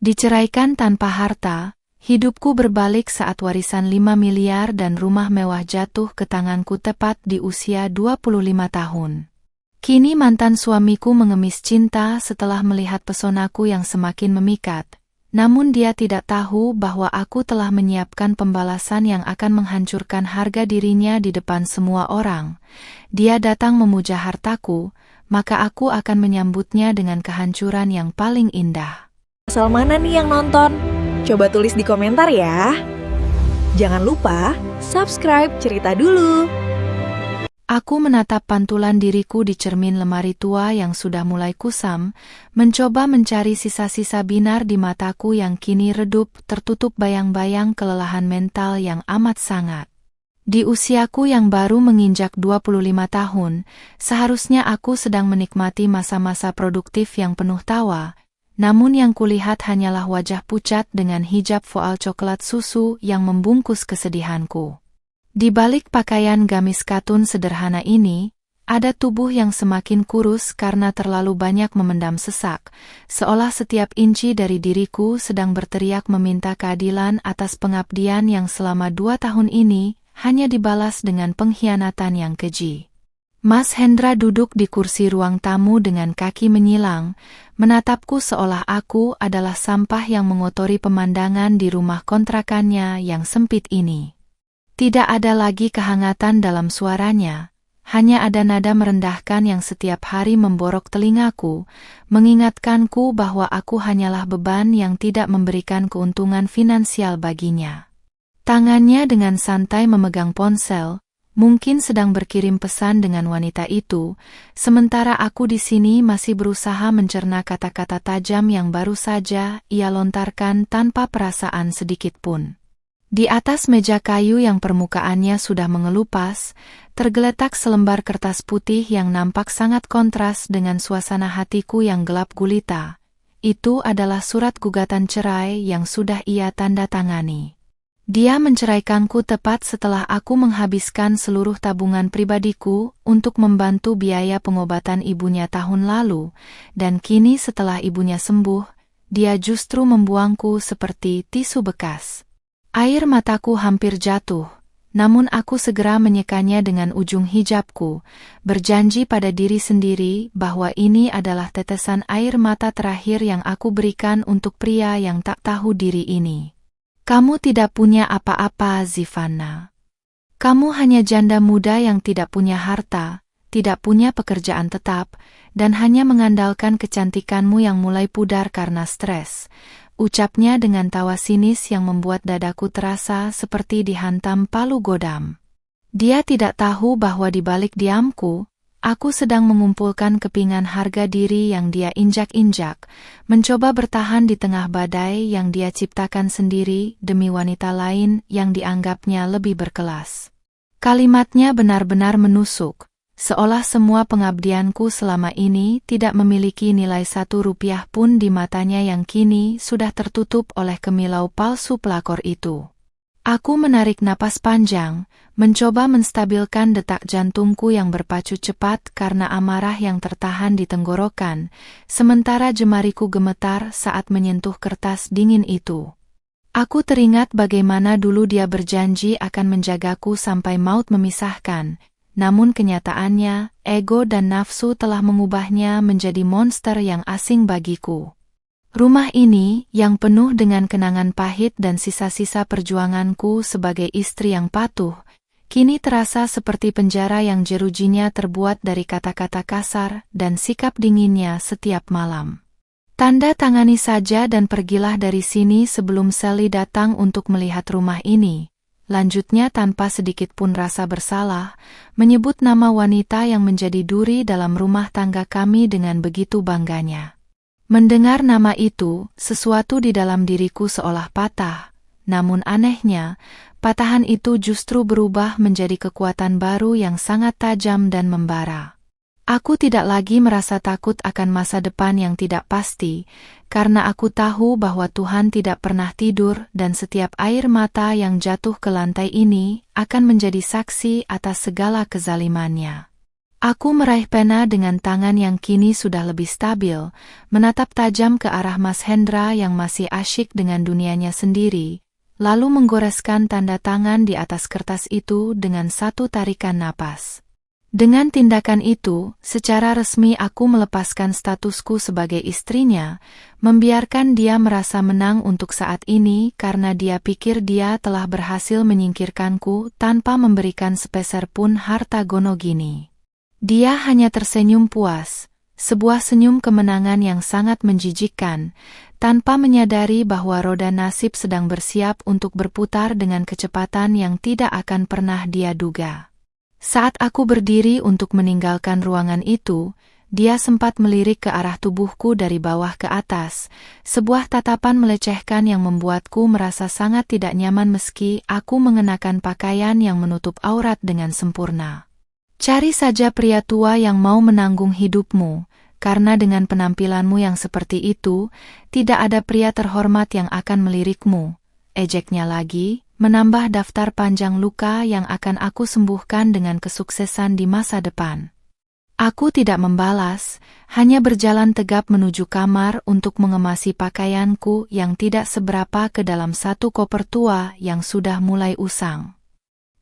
Diceraikan tanpa harta, hidupku berbalik saat warisan 5 miliar dan rumah mewah jatuh ke tanganku tepat di usia 25 tahun. Kini mantan suamiku mengemis cinta setelah melihat pesonaku yang semakin memikat. Namun dia tidak tahu bahwa aku telah menyiapkan pembalasan yang akan menghancurkan harga dirinya di depan semua orang. Dia datang memuja hartaku, maka aku akan menyambutnya dengan kehancuran yang paling indah. Asal mana nih yang nonton? Coba tulis di komentar ya. Jangan lupa subscribe Cerita Dulu. Aku menatap pantulan diriku di cermin lemari tua yang sudah mulai kusam, mencoba mencari sisa-sisa binar di mataku yang kini redup tertutup bayang-bayang kelelahan mental yang amat sangat. Di usiaku yang baru menginjak 25 tahun, seharusnya aku sedang menikmati masa-masa produktif yang penuh tawa, namun yang kulihat hanyalah wajah pucat dengan hijab voal coklat susu yang membungkus kesedihanku. Di balik pakaian gamis katun sederhana ini, ada tubuh yang semakin kurus karena terlalu banyak memendam sesak, seolah setiap inci dari diriku sedang berteriak meminta keadilan atas pengabdian yang selama 2 tahun ini hanya dibalas dengan pengkhianatan yang keji. Mas Hendra duduk di kursi ruang tamu dengan kaki menyilang, menatapku seolah aku adalah sampah yang mengotori pemandangan di rumah kontrakannya yang sempit ini. Tidak ada lagi kehangatan dalam suaranya, hanya ada nada merendahkan yang setiap hari memborok telingaku, mengingatkanku bahwa aku hanyalah beban yang tidak memberikan keuntungan finansial baginya. Tangannya dengan santai memegang ponsel, mungkin sedang berkirim pesan dengan wanita itu, sementara aku di sini masih berusaha mencerna kata-kata tajam yang baru saja ia lontarkan tanpa perasaan sedikit pun. Di atas meja kayu yang permukaannya sudah mengelupas, tergeletak selembar kertas putih yang nampak sangat kontras dengan suasana hatiku yang gelap gulita. Itu adalah surat gugatan cerai yang sudah ia tanda tangani. Dia menceraikanku tepat setelah aku menghabiskan seluruh tabungan pribadiku untuk membantu biaya pengobatan ibunya tahun lalu, dan kini setelah ibunya sembuh, dia justru membuangku seperti tisu bekas. Air mataku hampir jatuh, namun aku segera menyekanya dengan ujung hijabku, berjanji pada diri sendiri bahwa ini adalah tetesan air mata terakhir yang aku berikan untuk pria yang tak tahu diri ini. Kamu tidak punya apa-apa, Zivana. Kamu hanya janda muda yang tidak punya harta, tidak punya pekerjaan tetap, dan hanya mengandalkan kecantikanmu yang mulai pudar karena stres. Ucapnya dengan tawa sinis yang membuat dadaku terasa seperti dihantam palu godam. Dia tidak tahu bahwa di balik diamku, aku sedang mengumpulkan kepingan harga diri yang dia injak-injak, mencoba bertahan di tengah badai yang dia ciptakan sendiri demi wanita lain yang dianggapnya lebih berkelas. Kalimatnya benar-benar menusuk, seolah semua pengabdianku selama ini tidak memiliki nilai 1 rupiah pun di matanya yang kini sudah tertutup oleh kemilau palsu pelakor itu. Aku menarik napas panjang, mencoba menstabilkan detak jantungku yang berpacu cepat karena amarah yang tertahan di tenggorokan, sementara jemariku gemetar saat menyentuh kertas dingin itu. Aku teringat bagaimana dulu dia berjanji akan menjagaku sampai maut memisahkan, namun kenyataannya, ego dan nafsu telah mengubahnya menjadi monster yang asing bagiku. Rumah ini, yang penuh dengan kenangan pahit dan sisa-sisa perjuanganku sebagai istri yang patuh, kini terasa seperti penjara yang jerujinya terbuat dari kata-kata kasar dan sikap dinginnya setiap malam. Tanda tangani saja dan pergilah dari sini sebelum Sally datang untuk melihat rumah ini. Lanjutnya tanpa sedikit pun rasa bersalah, menyebut nama wanita yang menjadi duri dalam rumah tangga kami dengan begitu bangganya. Mendengar nama itu, sesuatu di dalam diriku seolah patah, namun anehnya, patahan itu justru berubah menjadi kekuatan baru yang sangat tajam dan membara. Aku tidak lagi merasa takut akan masa depan yang tidak pasti, karena aku tahu bahwa Tuhan tidak pernah tidur dan setiap air mata yang jatuh ke lantai ini akan menjadi saksi atas segala kezalimannya. Aku meraih pena dengan tangan yang kini sudah lebih stabil, menatap tajam ke arah Mas Hendra yang masih asyik dengan dunianya sendiri, lalu menggoreskan tanda tangan di atas kertas itu dengan satu tarikan napas. Dengan tindakan itu, secara resmi aku melepaskan statusku sebagai istrinya, membiarkan dia merasa menang untuk saat ini karena dia pikir dia telah berhasil menyingkirkanku tanpa memberikan sepeser pun harta gonogini. Dia hanya tersenyum puas, sebuah senyum kemenangan yang sangat menjijikkan, tanpa menyadari bahwa roda nasib sedang bersiap untuk berputar dengan kecepatan yang tidak akan pernah dia duga. Saat aku berdiri untuk meninggalkan ruangan itu, dia sempat melirik ke arah tubuhku dari bawah ke atas, sebuah tatapan melecehkan yang membuatku merasa sangat tidak nyaman meski aku mengenakan pakaian yang menutup aurat dengan sempurna. Cari saja pria tua yang mau menanggung hidupmu, karena dengan penampilanmu yang seperti itu, tidak ada pria terhormat yang akan melirikmu. Ejeknya lagi, menambah daftar panjang luka yang akan aku sembuhkan dengan kesuksesan di masa depan. Aku tidak membalas, hanya berjalan tegap menuju kamar untuk mengemasi pakaianku yang tidak seberapa ke dalam satu koper tua yang sudah mulai usang.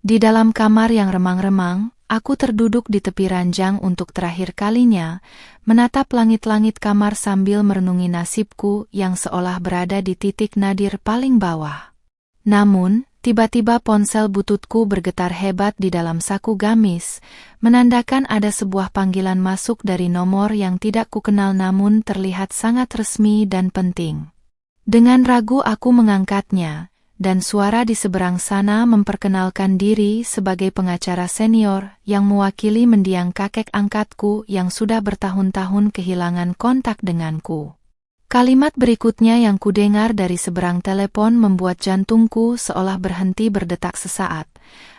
Di dalam kamar yang remang-remang, aku terduduk di tepi ranjang untuk terakhir kalinya, menatap langit-langit kamar sambil merenungi nasibku yang seolah berada di titik nadir paling bawah. Namun, tiba-tiba ponsel bututku bergetar hebat di dalam saku gamis, menandakan ada sebuah panggilan masuk dari nomor yang tidak kukenal namun terlihat sangat resmi dan penting. Dengan ragu aku mengangkatnya, dan suara di seberang sana memperkenalkan diri sebagai pengacara senior yang mewakili mendiang kakek angkatku yang sudah bertahun-tahun kehilangan kontak denganku. Kalimat berikutnya yang kudengar dari seberang telepon membuat jantungku seolah berhenti berdetak sesaat.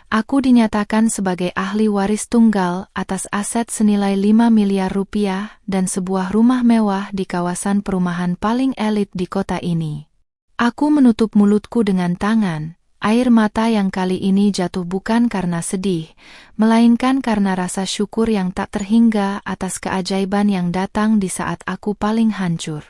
Aku dinyatakan sebagai ahli waris tunggal atas aset senilai 5 miliar rupiah dan sebuah rumah mewah di kawasan perumahan paling elit di kota ini. Aku menutup mulutku dengan tangan, air mata yang kali ini jatuh bukan karena sedih, melainkan karena rasa syukur yang tak terhingga atas keajaiban yang datang di saat aku paling hancur.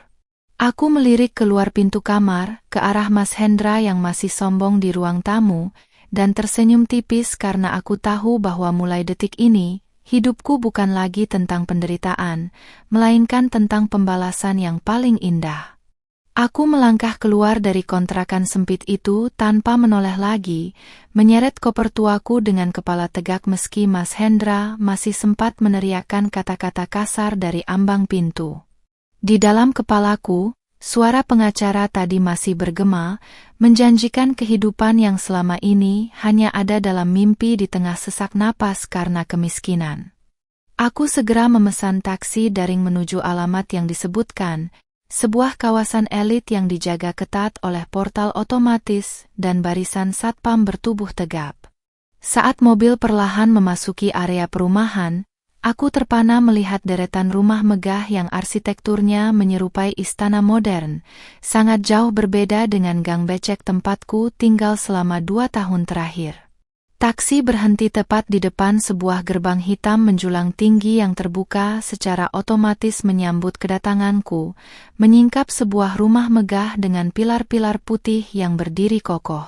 Aku melirik keluar pintu kamar, ke arah Mas Hendra yang masih sombong di ruang tamu, dan tersenyum tipis karena aku tahu bahwa mulai detik ini, hidupku bukan lagi tentang penderitaan, melainkan tentang pembalasan yang paling indah. Aku melangkah keluar dari kontrakan sempit itu tanpa menoleh lagi, menyeret koper tuaku dengan kepala tegak meski Mas Hendra masih sempat meneriakkan kata-kata kasar dari ambang pintu. Di dalam kepalaku, suara pengacara tadi masih bergema, menjanjikan kehidupan yang selama ini hanya ada dalam mimpi di tengah sesak napas karena kemiskinan. Aku segera memesan taksi daring menuju alamat yang disebutkan, sebuah kawasan elit yang dijaga ketat oleh portal otomatis dan barisan satpam bertubuh tegap. Saat mobil perlahan memasuki area perumahan, aku terpana melihat deretan rumah megah yang arsitekturnya menyerupai istana modern, sangat jauh berbeda dengan gang becek tempatku tinggal selama 2 tahun terakhir. Taksi berhenti tepat di depan sebuah gerbang hitam menjulang tinggi yang terbuka secara otomatis menyambut kedatanganku, menyingkap sebuah rumah megah dengan pilar-pilar putih yang berdiri kokoh.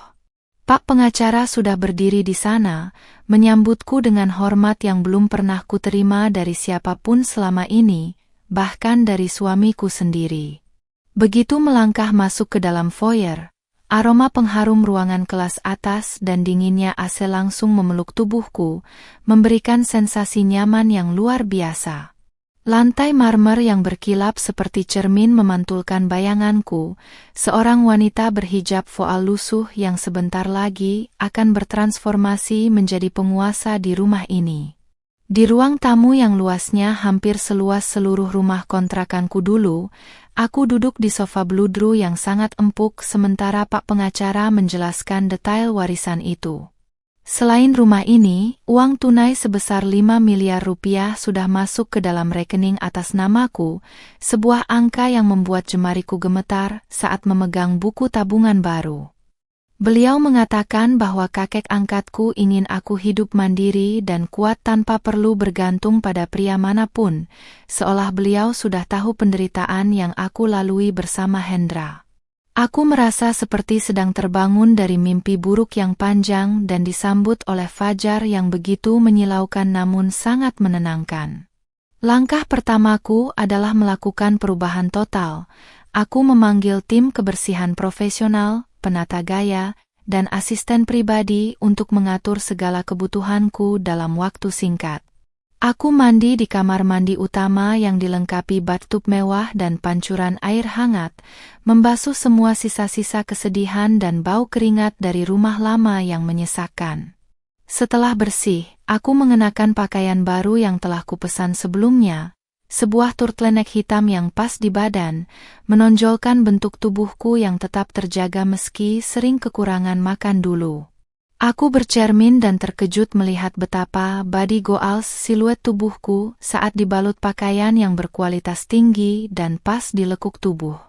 Pak pengacara sudah berdiri di sana, menyambutku dengan hormat yang belum pernah kuterima dari siapapun selama ini, bahkan dari suamiku sendiri. Begitu melangkah masuk ke dalam foyer, aroma pengharum ruangan kelas atas dan dinginnya AC langsung memeluk tubuhku, memberikan sensasi nyaman yang luar biasa. Lantai marmer yang berkilap seperti cermin memantulkan bayanganku, seorang wanita berhijab voal lusuh yang sebentar lagi akan bertransformasi menjadi penguasa di rumah ini. Di ruang tamu yang luasnya hampir seluas seluruh rumah kontrakanku dulu, aku duduk di sofa bludru yang sangat empuk sementara Pak pengacara menjelaskan detail warisan itu. Selain rumah ini, uang tunai sebesar 5 miliar rupiah sudah masuk ke dalam rekening atas namaku, sebuah angka yang membuat jemariku gemetar saat memegang buku tabungan baru. Beliau mengatakan bahwa kakek angkatku ingin aku hidup mandiri dan kuat tanpa perlu bergantung pada pria manapun, seolah beliau sudah tahu penderitaan yang aku lalui bersama Hendra. Aku merasa seperti sedang terbangun dari mimpi buruk yang panjang dan disambut oleh fajar yang begitu menyilaukan namun sangat menenangkan. Langkah pertamaku adalah melakukan perubahan total. Aku memanggil tim kebersihan profesional, penata gaya, dan asisten pribadi untuk mengatur segala kebutuhanku dalam waktu singkat. Aku mandi di kamar mandi utama yang dilengkapi bathtub mewah dan pancuran air hangat, membasuh semua sisa-sisa kesedihan dan bau keringat dari rumah lama yang menyesakkan. Setelah bersih, aku mengenakan pakaian baru yang telah kupesan sebelumnya, sebuah turtleneck hitam yang pas di badan, menonjolkan bentuk tubuhku yang tetap terjaga meski sering kekurangan makan dulu. Aku bercermin dan terkejut melihat betapa body goals siluet tubuhku saat dibalut pakaian yang berkualitas tinggi dan pas di lekuk tubuh.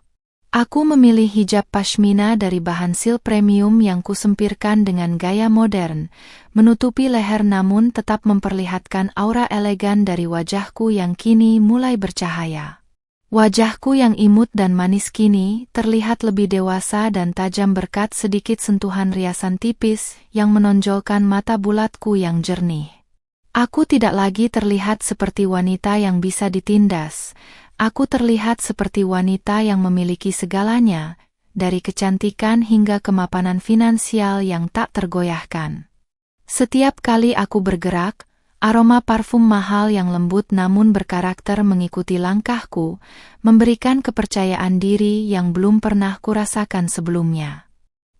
Aku memilih hijab pashmina dari bahan sil premium yang kusempirkan dengan gaya modern, menutupi leher namun tetap memperlihatkan aura elegan dari wajahku yang kini mulai bercahaya. Wajahku yang imut dan manis kini terlihat lebih dewasa dan tajam berkat sedikit sentuhan riasan tipis yang menonjolkan mata bulatku yang jernih. Aku tidak lagi terlihat seperti wanita yang bisa ditindas. Aku terlihat seperti wanita yang memiliki segalanya, dari kecantikan hingga kemapanan finansial yang tak tergoyahkan. Setiap kali aku bergerak, aroma parfum mahal yang lembut namun berkarakter mengikuti langkahku, memberikan kepercayaan diri yang belum pernah kurasakan sebelumnya.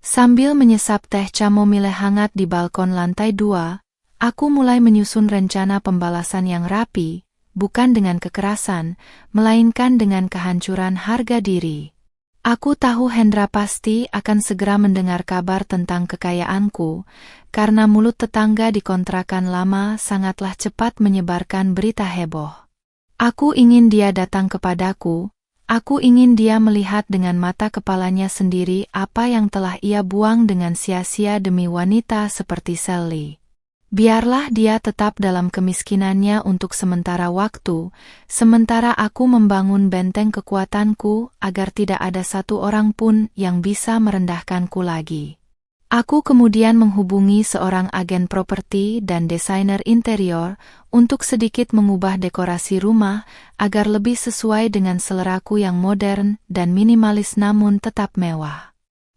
Sambil menyesap teh chamomile hangat di balkon lantai 2, aku mulai menyusun rencana pembalasan yang rapi, bukan dengan kekerasan, melainkan dengan kehancuran harga diri. Aku tahu Hendra pasti akan segera mendengar kabar tentang kekayaanku, karena mulut tetangga di kontrakan lama sangatlah cepat menyebarkan berita heboh. Aku ingin dia datang kepadaku, aku ingin dia melihat dengan mata kepalanya sendiri apa yang telah ia buang dengan sia-sia demi wanita seperti Sally. Biarlah dia tetap dalam kemiskinannya untuk sementara waktu, sementara aku membangun benteng kekuatanku agar tidak ada satu orang pun yang bisa merendahkanku lagi. Aku kemudian menghubungi seorang agen properti dan desainer interior untuk sedikit mengubah dekorasi rumah agar lebih sesuai dengan seleraku yang modern dan minimalis namun tetap mewah.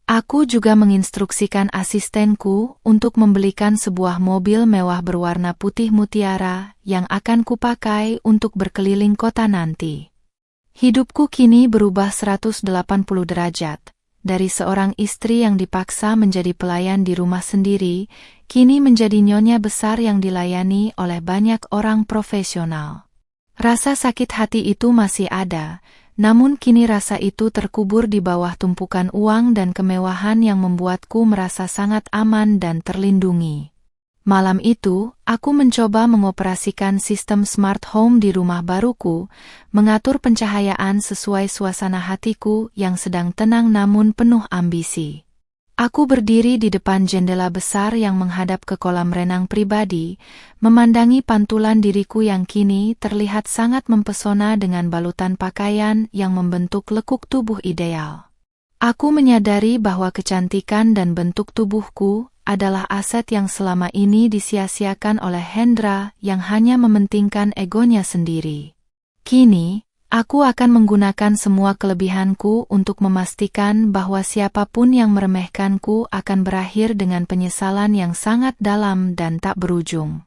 Aku juga menginstruksikan asistenku untuk membelikan sebuah mobil mewah berwarna putih mutiara yang akan kupakai untuk berkeliling kota nanti. Hidupku kini berubah 180 derajat. Dari seorang istri yang dipaksa menjadi pelayan di rumah sendiri, kini menjadi nyonya besar yang dilayani oleh banyak orang profesional. Rasa sakit hati itu masih ada, namun kini rasa itu terkubur di bawah tumpukan uang dan kemewahan yang membuatku merasa sangat aman dan terlindungi. Malam itu, aku mencoba mengoperasikan sistem smart home di rumah baruku, mengatur pencahayaan sesuai suasana hatiku yang sedang tenang namun penuh ambisi. Aku berdiri di depan jendela besar yang menghadap ke kolam renang pribadi, memandangi pantulan diriku yang kini terlihat sangat mempesona dengan balutan pakaian yang membentuk lekuk tubuh ideal. Aku menyadari bahwa kecantikan dan bentuk tubuhku adalah aset yang selama ini disia-siakan oleh Hendra yang hanya mementingkan egonya sendiri. Kini, aku akan menggunakan semua kelebihanku untuk memastikan bahwa siapapun yang meremehkanku akan berakhir dengan penyesalan yang sangat dalam dan tak berujung.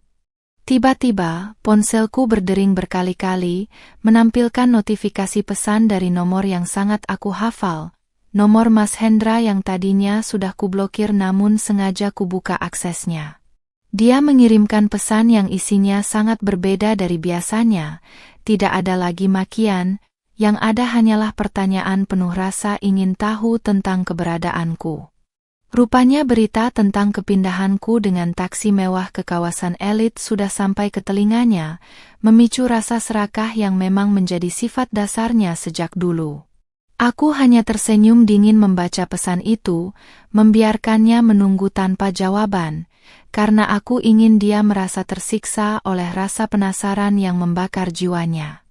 Tiba-tiba, ponselku berdering berkali-kali, menampilkan notifikasi pesan dari nomor yang sangat aku hafal, nomor Mas Hendra yang tadinya sudah kublokir namun sengaja kubuka aksesnya. Dia mengirimkan pesan yang isinya sangat berbeda dari biasanya. Tidak ada lagi makian, yang ada hanyalah pertanyaan penuh rasa ingin tahu tentang keberadaanku. Rupanya berita tentang kepindahanku dengan taksi mewah ke kawasan elit sudah sampai ke telinganya, memicu rasa serakah yang memang menjadi sifat dasarnya sejak dulu. Aku hanya tersenyum dingin membaca pesan itu, membiarkannya menunggu tanpa jawaban, karena aku ingin dia merasa tersiksa oleh rasa penasaran yang membakar jiwanya.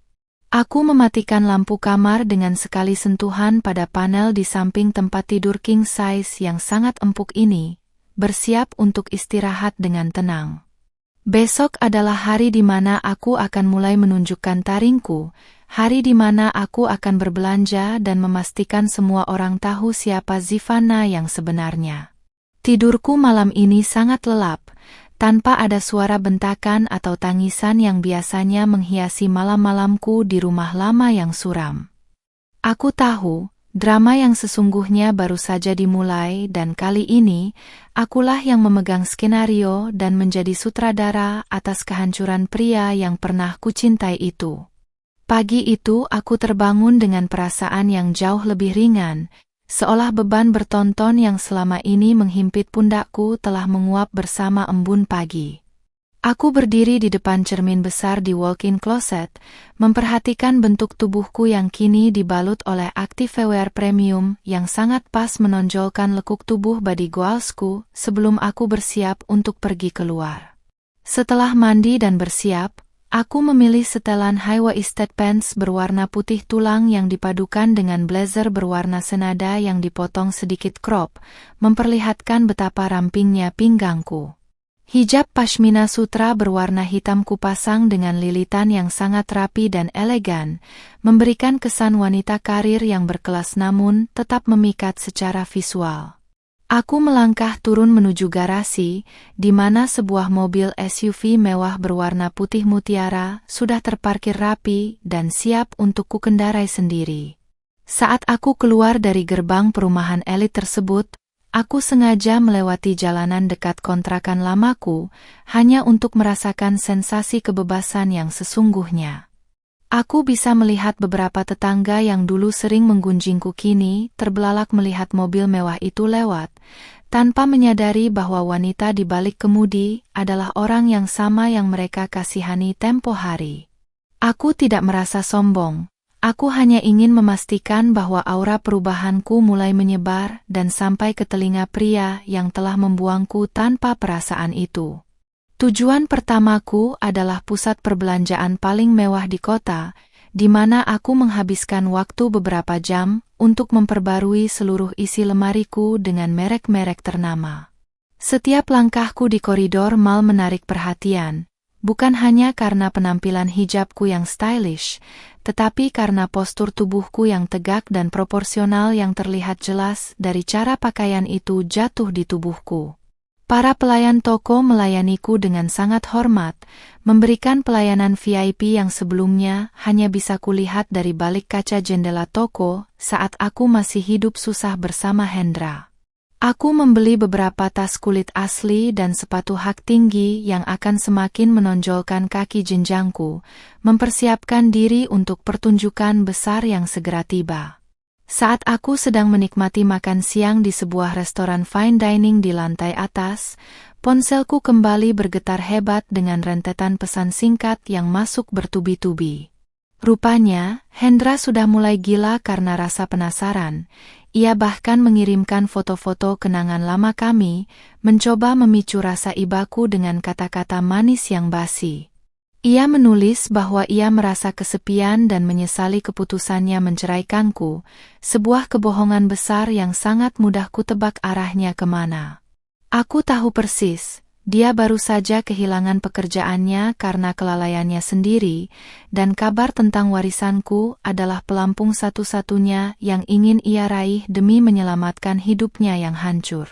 Aku mematikan lampu kamar dengan sekali sentuhan pada panel di samping tempat tidur king size yang sangat empuk ini, bersiap untuk istirahat dengan tenang. Besok adalah hari di mana aku akan mulai menunjukkan taringku, hari di mana aku akan berbelanja dan memastikan semua orang tahu siapa Zivanna yang sebenarnya. Tidurku malam ini sangat lelap, tanpa ada suara bentakan atau tangisan yang biasanya menghiasi malam-malamku di rumah lama yang suram. Aku tahu, drama yang sesungguhnya baru saja dimulai dan kali ini, akulah yang memegang skenario dan menjadi sutradara atas kehancuran pria yang pernah kucintai itu. Pagi itu aku terbangun dengan perasaan yang jauh lebih ringan, seolah beban bertonton yang selama ini menghimpit pundakku telah menguap bersama embun pagi. Aku berdiri di depan cermin besar di walk-in closet, memperhatikan bentuk tubuhku yang kini dibalut oleh activewear premium yang sangat pas menonjolkan lekuk tubuh body goalsku sebelum aku bersiap untuk pergi keluar. Setelah mandi dan bersiap, aku memilih setelan high-waisted pants berwarna putih tulang yang dipadukan dengan blazer berwarna senada yang dipotong sedikit crop, memperlihatkan betapa rampingnya pinggangku. Hijab pashmina sutra berwarna hitam kupasang dengan lilitan yang sangat rapi dan elegan, memberikan kesan wanita karir yang berkelas namun tetap memikat secara visual. Aku melangkah turun menuju garasi, di mana sebuah mobil SUV mewah berwarna putih mutiara sudah terparkir rapi dan siap untuk kukendarai sendiri. Saat aku keluar dari gerbang perumahan elit tersebut, aku sengaja melewati jalanan dekat kontrakan lamaku, hanya untuk merasakan sensasi kebebasan yang sesungguhnya. Aku bisa melihat beberapa tetangga yang dulu sering menggunjingku kini terbelalak melihat mobil mewah itu lewat, tanpa menyadari bahwa wanita di balik kemudi adalah orang yang sama yang mereka kasihani tempo hari. Aku tidak merasa sombong. Aku hanya ingin memastikan bahwa aura perubahanku mulai menyebar dan sampai ke telinga pria yang telah membuangku tanpa perasaan itu. Tujuan pertamaku adalah pusat perbelanjaan paling mewah di kota, di mana aku menghabiskan waktu beberapa jam untuk memperbarui seluruh isi lemariku dengan merek-merek ternama. Setiap langkahku di koridor mal menarik perhatian, bukan hanya karena penampilan hijabku yang stylish, tetapi karena postur tubuhku yang tegak dan proporsional yang terlihat jelas dari cara pakaian itu jatuh di tubuhku. Para pelayan toko melayaniku dengan sangat hormat, memberikan pelayanan VIP yang sebelumnya hanya bisa kulihat dari balik kaca jendela toko saat aku masih hidup susah bersama Hendra. Aku membeli beberapa tas kulit asli dan sepatu hak tinggi yang akan semakin menonjolkan kaki jenjangku, mempersiapkan diri untuk pertunjukan besar yang segera tiba. Saat aku sedang menikmati makan siang di sebuah restoran fine dining di lantai atas, ponselku kembali bergetar hebat dengan rentetan pesan singkat yang masuk bertubi-tubi. Rupanya, Hendra sudah mulai gila karena rasa penasaran. Ia bahkan mengirimkan foto-foto kenangan lama kami, mencoba memicu rasa ibaku dengan kata-kata manis yang basi. Ia menulis bahwa ia merasa kesepian dan menyesali keputusannya menceraikanku, sebuah kebohongan besar yang sangat mudah kutebak arahnya kemana. Aku tahu persis, dia baru saja kehilangan pekerjaannya karena kelalaiannya sendiri, dan kabar tentang warisanku adalah pelampung satu-satunya yang ingin ia raih demi menyelamatkan hidupnya yang hancur.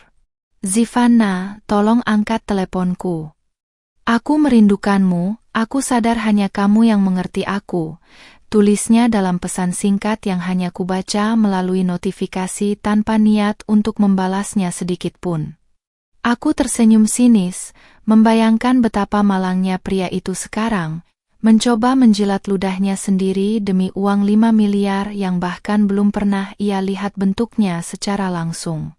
Zivanna, tolong angkat teleponku. Aku merindukanmu, aku sadar hanya kamu yang mengerti aku, tulisnya dalam pesan singkat yang hanya kubaca melalui notifikasi tanpa niat untuk membalasnya sedikit pun. Aku tersenyum sinis, membayangkan betapa malangnya pria itu sekarang, mencoba menjilat ludahnya sendiri demi uang 5 miliar yang bahkan belum pernah ia lihat bentuknya secara langsung.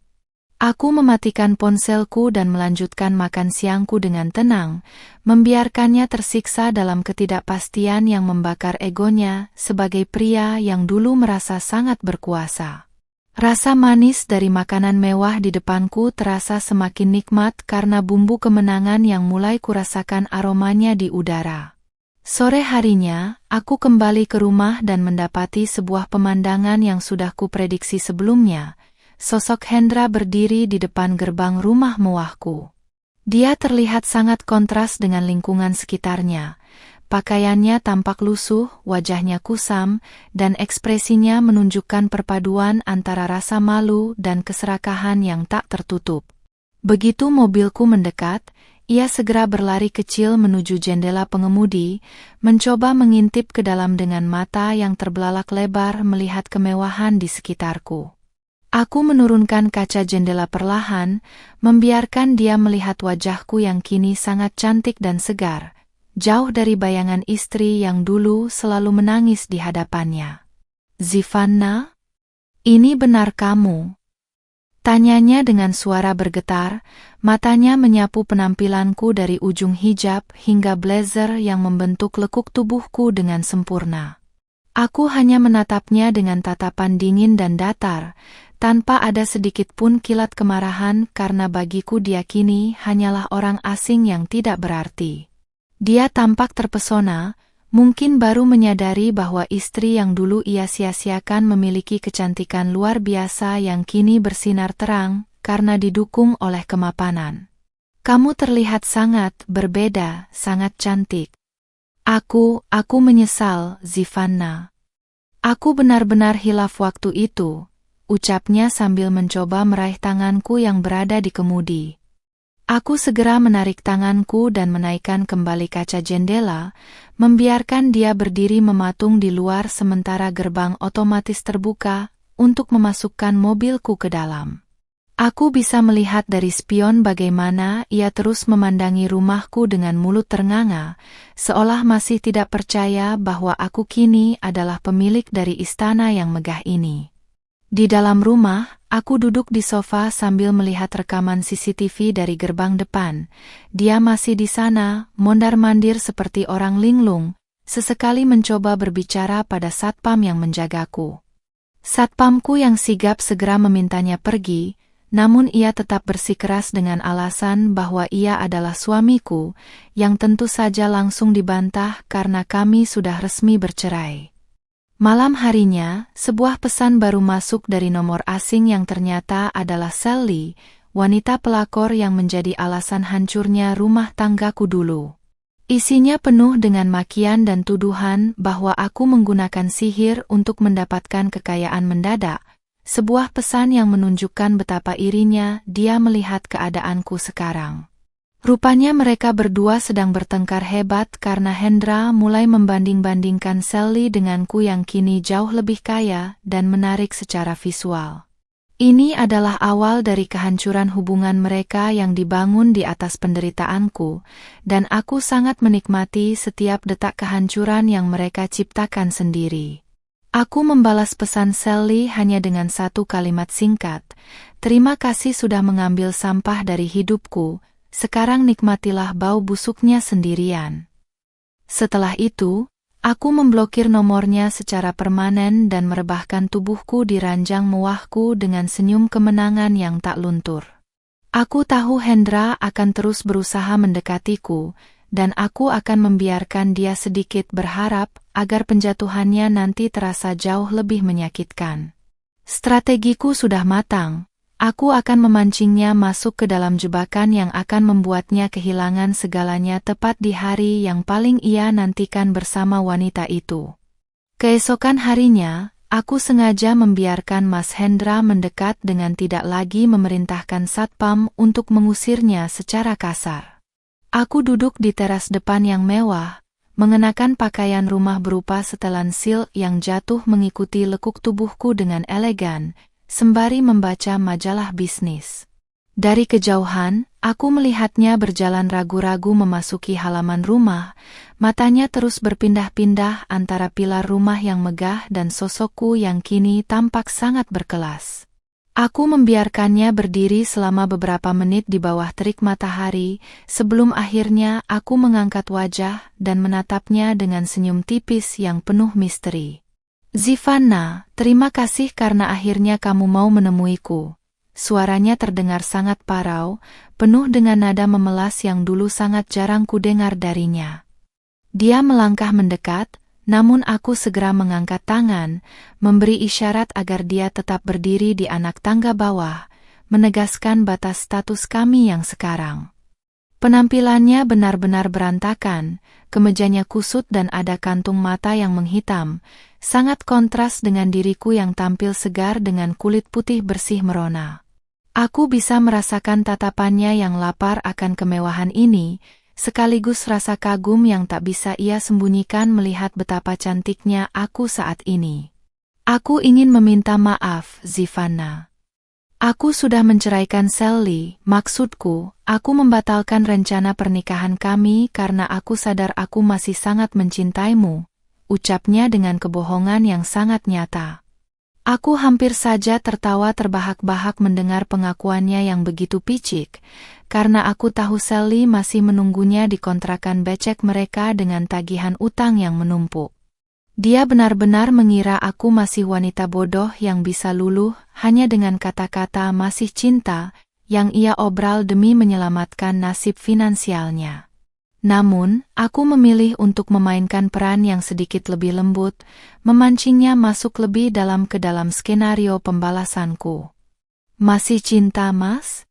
Aku mematikan ponselku dan melanjutkan makan siangku dengan tenang, membiarkannya tersiksa dalam ketidakpastian yang membakar egonya sebagai pria yang dulu merasa sangat berkuasa. Rasa manis dari makanan mewah di depanku terasa semakin nikmat karena bumbu kemenangan yang mulai kurasakan aromanya di udara. Sore harinya, aku kembali ke rumah dan mendapati sebuah pemandangan yang sudah kuprediksi sebelumnya. Sosok Hendra berdiri di depan gerbang rumah mewahku. Dia terlihat sangat kontras dengan lingkungan sekitarnya. Pakaiannya tampak lusuh, wajahnya kusam, dan ekspresinya menunjukkan perpaduan antara rasa malu dan keserakahan yang tak tertutup. Begitu mobilku mendekat, ia segera berlari kecil menuju jendela pengemudi, mencoba mengintip ke dalam dengan mata yang terbelalak lebar melihat kemewahan di sekitarku. Aku menurunkan kaca jendela perlahan, membiarkan dia melihat wajahku yang kini sangat cantik dan segar, jauh dari bayangan istri yang dulu selalu menangis di hadapannya. "Zivanna, ini benar kamu?" Tanyanya dengan suara bergetar, matanya menyapu penampilanku dari ujung hijab hingga blazer yang membentuk lekuk tubuhku dengan sempurna. Aku hanya menatapnya dengan tatapan dingin dan datar, tanpa ada sedikit pun kilat kemarahan karena bagiku dia kini hanyalah orang asing yang tidak berarti. Dia tampak terpesona, mungkin baru menyadari bahwa istri yang dulu ia sia-siakan memiliki kecantikan luar biasa yang kini bersinar terang karena didukung oleh kemapanan. "Kamu terlihat sangat berbeda, sangat cantik." Aku menyesal, Zivanna. Aku benar-benar hilaf waktu itu, ucapnya sambil mencoba meraih tanganku yang berada di kemudi. Aku segera menarik tanganku dan menaikkan kembali kaca jendela, membiarkan dia berdiri mematung di luar sementara gerbang otomatis terbuka untuk memasukkan mobilku ke dalam. Aku bisa melihat dari spion bagaimana ia terus memandangi rumahku dengan mulut ternganga, seolah masih tidak percaya bahwa aku kini adalah pemilik dari istana yang megah ini. Di dalam rumah, aku duduk di sofa sambil melihat rekaman CCTV dari gerbang depan. Dia masih di sana, mondar-mandir seperti orang linglung, sesekali mencoba berbicara pada satpam yang menjagaku. Satpamku yang sigap segera memintanya pergi, namun ia tetap bersikeras dengan alasan bahwa ia adalah suamiku, yang tentu saja langsung dibantah karena kami sudah resmi bercerai. Malam harinya, sebuah pesan baru masuk dari nomor asing yang ternyata adalah Sally, wanita pelakor yang menjadi alasan hancurnya rumah tanggaku dulu. Isinya penuh dengan makian dan tuduhan bahwa aku menggunakan sihir untuk mendapatkan kekayaan mendadak, sebuah pesan yang menunjukkan betapa irinya dia melihat keadaanku sekarang. Rupanya mereka berdua sedang bertengkar hebat karena Hendra mulai membanding-bandingkan Sally denganku yang kini jauh lebih kaya dan menarik secara visual. Ini adalah awal dari kehancuran hubungan mereka yang dibangun di atas penderitaanku, dan aku sangat menikmati setiap detak kehancuran yang mereka ciptakan sendiri. Aku membalas pesan Sally hanya dengan satu kalimat singkat, "Terima kasih sudah mengambil sampah dari hidupku, sekarang nikmatilah bau busuknya sendirian." Setelah itu, aku memblokir nomornya secara permanen dan merebahkan tubuhku di ranjang mewahku dengan senyum kemenangan yang tak luntur. Aku tahu Hendra akan terus berusaha mendekatiku, dan aku akan membiarkan dia sedikit berharap agar penjatuhannya nanti terasa jauh lebih menyakitkan. Strategiku sudah matang. Aku akan memancingnya masuk ke dalam jebakan yang akan membuatnya kehilangan segalanya tepat di hari yang paling ia nantikan bersama wanita itu. Keesokan harinya, aku sengaja membiarkan Mas Hendra mendekat dengan tidak lagi memerintahkan satpam untuk mengusirnya secara kasar. Aku duduk di teras depan yang mewah, mengenakan pakaian rumah berupa setelan silk yang jatuh mengikuti lekuk tubuhku dengan elegan, sembari membaca majalah bisnis. Dari kejauhan, aku melihatnya berjalan ragu-ragu memasuki halaman rumah, matanya terus berpindah-pindah antara pilar rumah yang megah dan sosokku yang kini tampak sangat berkelas. Aku membiarkannya berdiri selama beberapa menit di bawah terik matahari, sebelum akhirnya aku mengangkat wajah dan menatapnya dengan senyum tipis yang penuh misteri. Zivanna, terima kasih karena akhirnya kamu mau menemuiku. Suaranya terdengar sangat parau, penuh dengan nada memelas yang dulu sangat jarang kudengar darinya. Dia melangkah mendekat, namun aku segera mengangkat tangan, memberi isyarat agar dia tetap berdiri di anak tangga bawah, menegaskan batas status kami yang sekarang. Penampilannya benar-benar berantakan, kemejanya kusut dan ada kantung mata yang menghitam, sangat kontras dengan diriku yang tampil segar dengan kulit putih bersih merona. Aku bisa merasakan tatapannya yang lapar akan kemewahan ini, sekaligus rasa kagum yang tak bisa ia sembunyikan melihat betapa cantiknya aku saat ini. Aku ingin meminta maaf, Zivanna. Aku sudah menceraikan Sally, maksudku, aku membatalkan rencana pernikahan kami karena aku sadar aku masih sangat mencintaimu, ucapnya dengan kebohongan yang sangat nyata. Aku hampir saja tertawa terbahak-bahak mendengar pengakuannya yang begitu picik, karena aku tahu Sally masih menunggunya di kontrakan becek mereka dengan tagihan utang yang menumpuk. Dia benar-benar mengira aku masih wanita bodoh yang bisa luluh hanya dengan kata-kata masih cinta yang ia obral demi menyelamatkan nasib finansialnya. Namun, aku memilih untuk memainkan peran yang sedikit lebih lembut, memancingnya masuk lebih dalam ke dalam skenario pembalasanku. Masih cinta, Mas?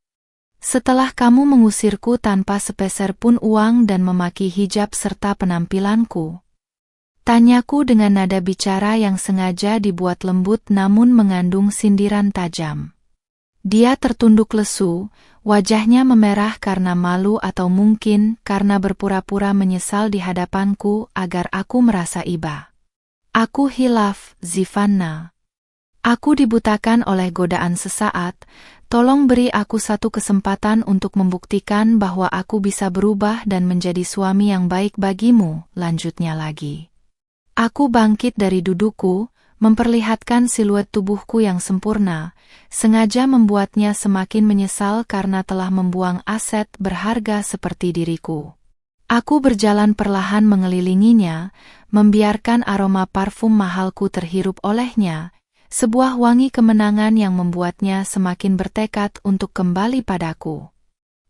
Setelah kamu mengusirku tanpa sepeser pun uang dan memaki hijab serta penampilanku? Tanyaku dengan nada bicara yang sengaja dibuat lembut namun mengandung sindiran tajam. Dia tertunduk lesu, wajahnya memerah karena malu atau mungkin karena berpura-pura menyesal di hadapanku agar aku merasa iba. Aku hilaf, Zivanna. Aku dibutakan oleh godaan sesaat, tolong beri aku satu kesempatan untuk membuktikan bahwa aku bisa berubah dan menjadi suami yang baik bagimu, lanjutnya lagi. Aku bangkit dari dudukku, memperlihatkan siluet tubuhku yang sempurna, sengaja membuatnya semakin menyesal karena telah membuang aset berharga seperti diriku. Aku berjalan perlahan mengelilinginya, membiarkan aroma parfum mahalku terhirup olehnya, sebuah wangi kemenangan yang membuatnya semakin bertekad untuk kembali padaku.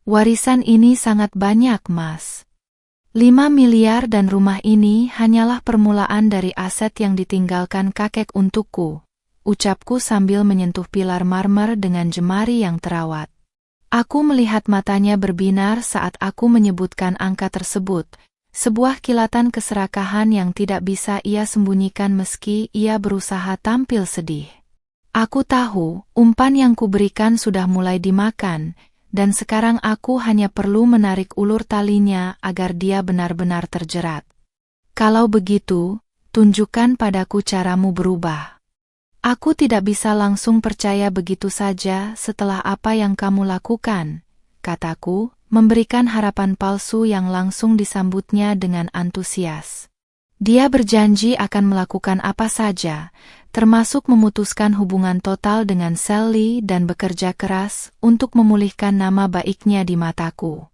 Warisan ini sangat banyak, Mas. 5 miliar dan rumah ini hanyalah permulaan dari aset yang ditinggalkan kakek untukku, ucapku sambil menyentuh pilar marmer dengan jemari yang terawat. Aku melihat matanya berbinar saat aku menyebutkan angka tersebut, sebuah kilatan keserakahan yang tidak bisa ia sembunyikan meski ia berusaha tampil sedih. Aku tahu, umpan yang kuberikan sudah mulai dimakan, dan sekarang aku hanya perlu menarik ulur talinya agar dia benar-benar terjerat. Kalau begitu, tunjukkan padaku caramu berubah. Aku tidak bisa langsung percaya begitu saja setelah apa yang kamu lakukan, kataku, memberikan harapan palsu yang langsung disambutnya dengan antusias. Dia berjanji akan melakukan apa saja, termasuk memutuskan hubungan total dengan Sally dan bekerja keras untuk memulihkan nama baiknya di mataku.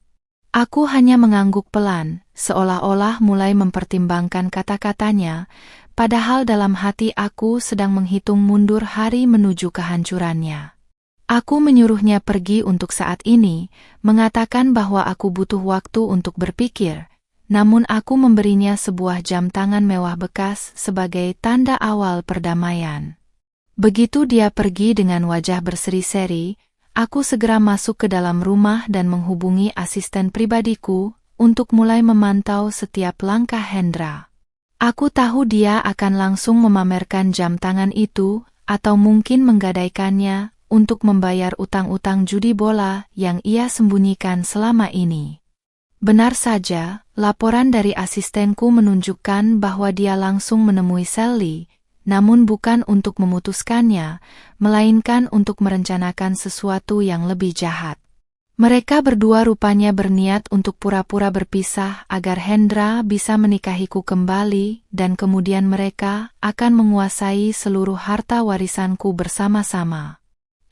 Aku hanya mengangguk pelan, seolah-olah mulai mempertimbangkan kata-katanya, padahal dalam hati aku sedang menghitung mundur hari menuju kehancurannya. Aku menyuruhnya pergi untuk saat ini, mengatakan bahwa aku butuh waktu untuk berpikir, namun aku memberinya sebuah jam tangan mewah bekas sebagai tanda awal perdamaian. Begitu dia pergi dengan wajah berseri-seri, aku segera masuk ke dalam rumah dan menghubungi asisten pribadiku untuk mulai memantau setiap langkah Hendra. Aku tahu dia akan langsung memamerkan jam tangan itu atau mungkin menggadaikannya untuk membayar utang-utang judi bola yang ia sembunyikan selama ini. Benar saja, laporan dari asistenku menunjukkan bahwa dia langsung menemui Sally, namun bukan untuk memutuskannya, melainkan untuk merencanakan sesuatu yang lebih jahat. Mereka berdua rupanya berniat untuk pura-pura berpisah agar Hendra bisa menikahiku kembali dan kemudian mereka akan menguasai seluruh harta warisanku bersama-sama.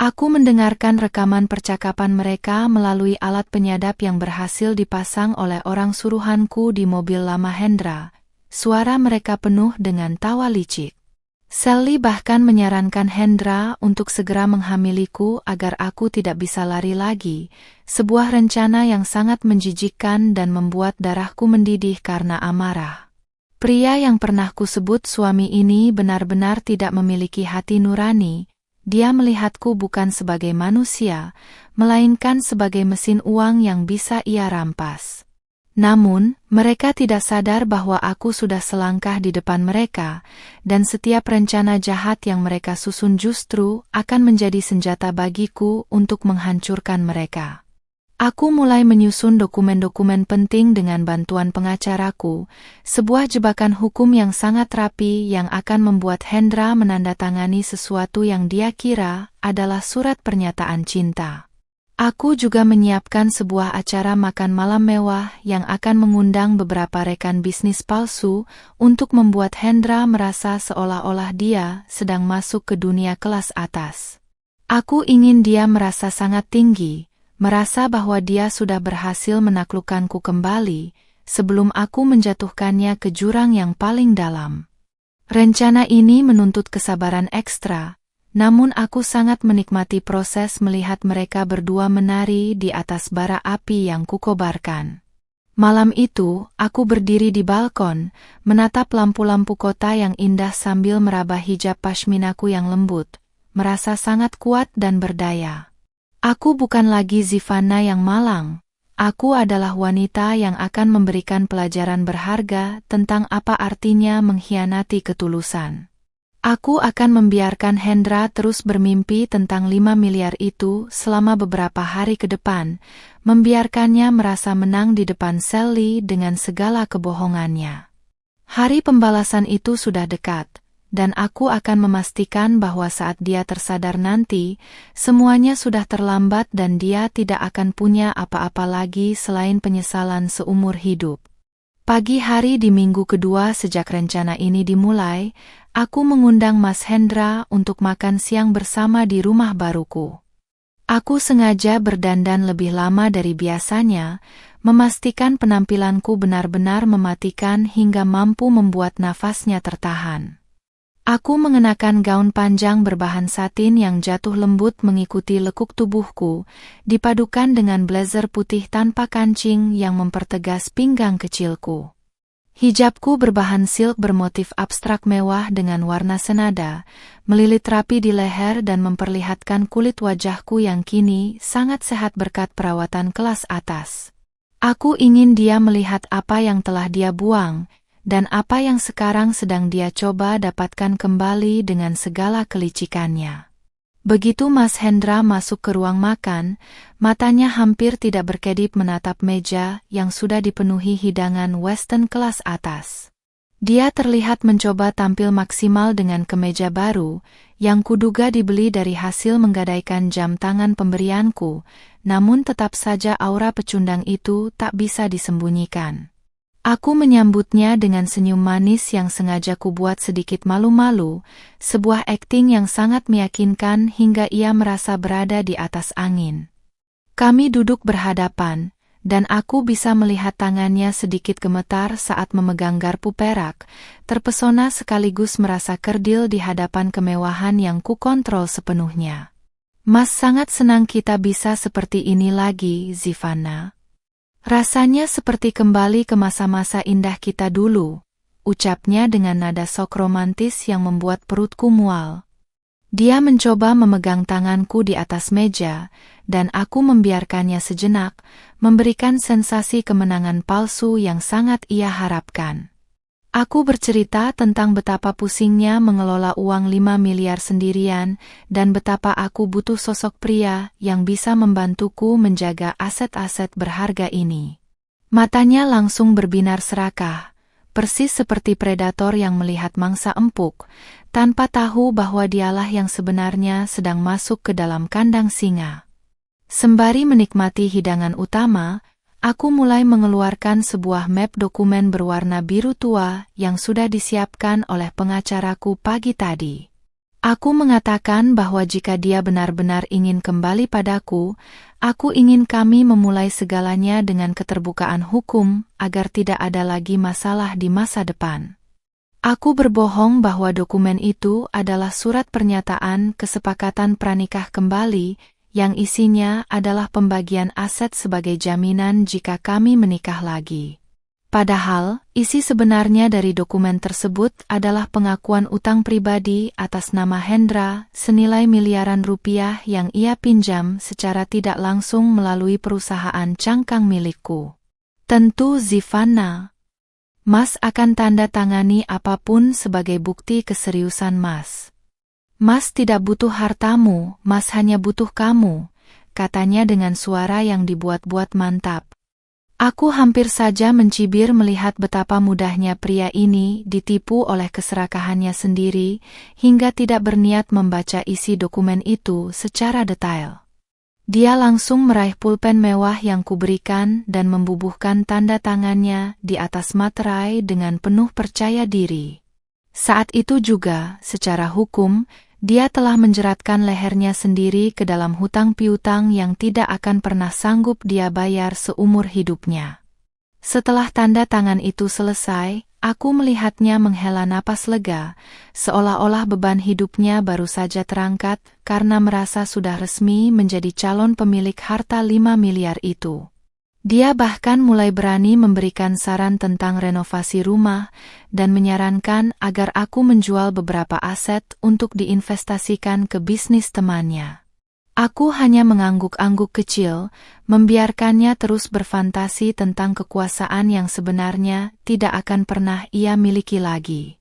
Aku mendengarkan rekaman percakapan mereka melalui alat penyadap yang berhasil dipasang oleh orang suruhanku di mobil lama Hendra. Suara mereka penuh dengan tawa licik. Sally bahkan menyarankan Hendra untuk segera menghamiliku agar aku tidak bisa lari lagi, sebuah rencana yang sangat menjijikkan dan membuat darahku mendidih karena amarah. Pria yang pernah kusebut suami ini benar-benar tidak memiliki hati nurani. Dia melihatku bukan sebagai manusia, melainkan sebagai mesin uang yang bisa ia rampas. Namun, mereka tidak sadar bahwa aku sudah selangkah di depan mereka, dan setiap rencana jahat yang mereka susun justru akan menjadi senjata bagiku untuk menghancurkan mereka. Aku mulai menyusun dokumen-dokumen penting dengan bantuan pengacaraku, sebuah jebakan hukum yang sangat rapi yang akan membuat Hendra menandatangani sesuatu yang dia kira adalah surat pernyataan cinta. Aku juga menyiapkan sebuah acara makan malam mewah yang akan mengundang beberapa rekan bisnis palsu untuk membuat Hendra merasa seolah-olah dia sedang masuk ke dunia kelas atas. Aku ingin dia merasa sangat tinggi, merasa bahwa dia sudah berhasil menaklukkanku kembali, sebelum aku menjatuhkannya ke jurang yang paling dalam. Rencana ini menuntut kesabaran ekstra, namun aku sangat menikmati proses melihat mereka berdua menari di atas bara api yang kukobarkan. Malam itu, aku berdiri di balkon, menatap lampu-lampu kota yang indah sambil meraba hijab pashminaku yang lembut, merasa sangat kuat dan berdaya. Aku bukan lagi Zivanna yang malang. Aku adalah wanita yang akan memberikan pelajaran berharga tentang apa artinya mengkhianati ketulusan. Aku akan membiarkan Hendra terus bermimpi tentang 5 miliar itu selama beberapa hari ke depan, membiarkannya merasa menang di depan Sally dengan segala kebohongannya. Hari pembalasan itu sudah dekat. Dan aku akan memastikan bahwa saat dia tersadar nanti, semuanya sudah terlambat dan dia tidak akan punya apa-apa lagi selain penyesalan seumur hidup. Pagi hari di minggu kedua sejak rencana ini dimulai, aku mengundang Mas Hendra untuk makan siang bersama di rumah baruku. Aku sengaja berdandan lebih lama dari biasanya, memastikan penampilanku benar-benar mematikan hingga mampu membuat nafasnya tertahan. Aku mengenakan gaun panjang berbahan satin yang jatuh lembut mengikuti lekuk tubuhku, dipadukan dengan blazer putih tanpa kancing yang mempertegas pinggang kecilku. Hijabku berbahan silk bermotif abstrak mewah dengan warna senada, melilit rapi di leher dan memperlihatkan kulit wajahku yang kini sangat sehat berkat perawatan kelas atas. Aku ingin dia melihat apa yang telah dia buang, dan apa yang sekarang sedang dia coba dapatkan kembali dengan segala kelicikannya. Begitu Mas Hendra masuk ke ruang makan, matanya hampir tidak berkedip menatap meja yang sudah dipenuhi hidangan western kelas atas. Dia terlihat mencoba tampil maksimal dengan kemeja baru, yang kuduga dibeli dari hasil menggadaikan jam tangan pemberianku, namun tetap saja aura pecundang itu tak bisa disembunyikan. Aku menyambutnya dengan senyum manis yang sengaja kubuat sedikit malu-malu, sebuah akting yang sangat meyakinkan hingga ia merasa berada di atas angin. Kami duduk berhadapan, dan aku bisa melihat tangannya sedikit gemetar saat memegang garpu perak, terpesona sekaligus merasa kerdil di hadapan kemewahan yang kukontrol sepenuhnya. Mas sangat senang kita bisa seperti ini lagi, Zivanna. Rasanya seperti kembali ke masa-masa indah kita dulu, ucapnya dengan nada sok romantis yang membuat perutku mual. Dia mencoba memegang tanganku di atas meja, dan aku membiarkannya sejenak, memberikan sensasi kemenangan palsu yang sangat ia harapkan. Aku bercerita tentang betapa pusingnya mengelola uang 5 miliar sendirian dan betapa aku butuh sosok pria yang bisa membantuku menjaga aset-aset berharga ini. Matanya langsung berbinar serakah, persis seperti predator yang melihat mangsa empuk, tanpa tahu bahwa dialah yang sebenarnya sedang masuk ke dalam kandang singa. Sembari menikmati hidangan utama, aku mulai mengeluarkan sebuah map dokumen berwarna biru tua yang sudah disiapkan oleh pengacaraku pagi tadi. Aku mengatakan bahwa jika dia benar-benar ingin kembali padaku, aku ingin kami memulai segalanya dengan keterbukaan hukum agar tidak ada lagi masalah di masa depan. Aku berbohong bahwa dokumen itu adalah surat pernyataan kesepakatan pranikah kembali yang isinya adalah pembagian aset sebagai jaminan jika kami menikah lagi. Padahal, isi sebenarnya dari dokumen tersebut adalah pengakuan utang pribadi atas nama Hendra senilai miliaran rupiah yang ia pinjam secara tidak langsung melalui perusahaan cangkang milikku. Tentu Zivana, Mas akan tanda tangani apapun sebagai bukti keseriusan Mas. Mas tidak butuh hartamu, Mas hanya butuh kamu, katanya dengan suara yang dibuat-buat mantap. Aku hampir saja mencibir melihat betapa mudahnya pria ini ditipu oleh keserakahannya sendiri, hingga tidak berniat membaca isi dokumen itu secara detail. Dia langsung meraih pulpen mewah yang kuberikan dan membubuhkan tanda tangannya di atas materai dengan penuh percaya diri. Saat itu juga, secara hukum, dia telah menjeratkan lehernya sendiri ke dalam hutang piutang yang tidak akan pernah sanggup dia bayar seumur hidupnya. Setelah tanda tangan itu selesai, aku melihatnya menghela napas lega, seolah-olah beban hidupnya baru saja terangkat karena merasa sudah resmi menjadi calon pemilik harta 5 miliar itu. Dia bahkan mulai berani memberikan saran tentang renovasi rumah dan menyarankan agar aku menjual beberapa aset untuk diinvestasikan ke bisnis temannya. Aku hanya mengangguk-angguk kecil, membiarkannya terus berfantasi tentang kekuasaan yang sebenarnya tidak akan pernah ia miliki lagi.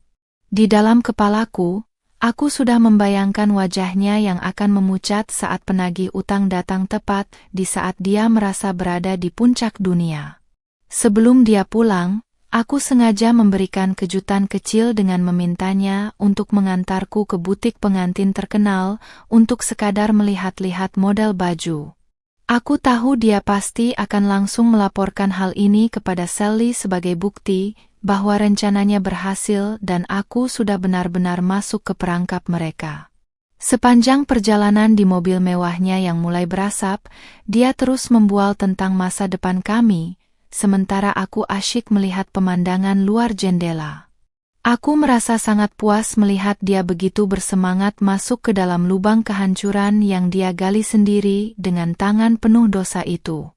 Di dalam kepalaku, aku sudah membayangkan wajahnya yang akan memucat saat penagih utang datang tepat di saat dia merasa berada di puncak dunia. Sebelum dia pulang, aku sengaja memberikan kejutan kecil dengan memintanya untuk mengantarku ke butik pengantin terkenal untuk sekadar melihat-lihat model baju. Aku tahu dia pasti akan langsung melaporkan hal ini kepada Sally sebagai bukti bahwa rencananya berhasil dan aku sudah benar-benar masuk ke perangkap mereka. Sepanjang perjalanan di mobil mewahnya yang mulai berasap, dia terus membual tentang masa depan kami, sementara aku asyik melihat pemandangan luar jendela. Aku merasa sangat puas melihat dia begitu bersemangat masuk ke dalam lubang kehancuran yang dia gali sendiri dengan tangan penuh dosa itu.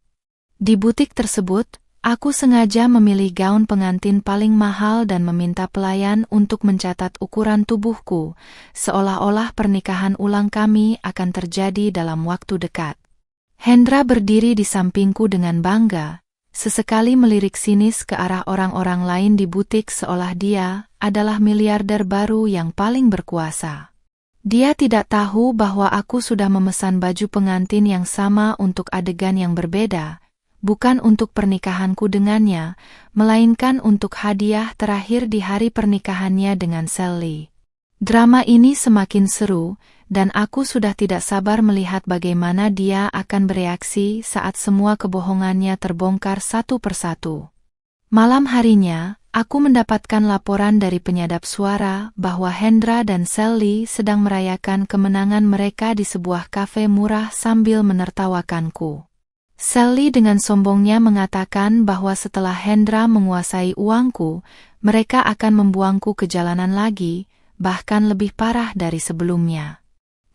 Di butik tersebut, aku sengaja memilih gaun pengantin paling mahal dan meminta pelayan untuk mencatat ukuran tubuhku, seolah-olah pernikahan ulang kami akan terjadi dalam waktu dekat. Hendra berdiri di sampingku dengan bangga, sesekali melirik sinis ke arah orang-orang lain di butik seolah dia adalah miliarder baru yang paling berkuasa. Dia tidak tahu bahwa aku sudah memesan baju pengantin yang sama untuk adegan yang berbeda, bukan untuk pernikahanku dengannya, melainkan untuk hadiah terakhir di hari pernikahannya dengan Sally. Drama ini semakin seru, dan aku sudah tidak sabar melihat bagaimana dia akan bereaksi saat semua kebohongannya terbongkar satu persatu. Malam harinya, aku mendapatkan laporan dari penyadap suara bahwa Hendra dan Sally sedang merayakan kemenangan mereka di sebuah kafe murah sambil menertawakanku. Sally dengan sombongnya mengatakan bahwa setelah Hendra menguasai uangku, mereka akan membuangku ke jalanan lagi, bahkan lebih parah dari sebelumnya.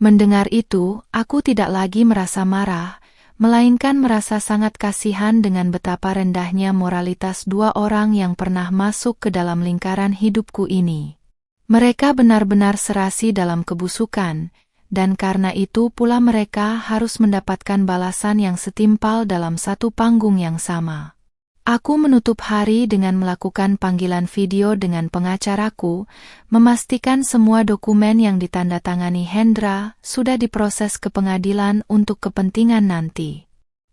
Mendengar itu, aku tidak lagi merasa marah, melainkan merasa sangat kasihan dengan betapa rendahnya moralitas dua orang yang pernah masuk ke dalam lingkaran hidupku ini. Mereka benar-benar serasi dalam kebusukan, dan karena itu pula mereka harus mendapatkan balasan yang setimpal dalam satu panggung yang sama. Aku menutup hari dengan melakukan panggilan video dengan pengacaraku, memastikan semua dokumen yang ditandatangani Hendra sudah diproses ke pengadilan untuk kepentingan nanti.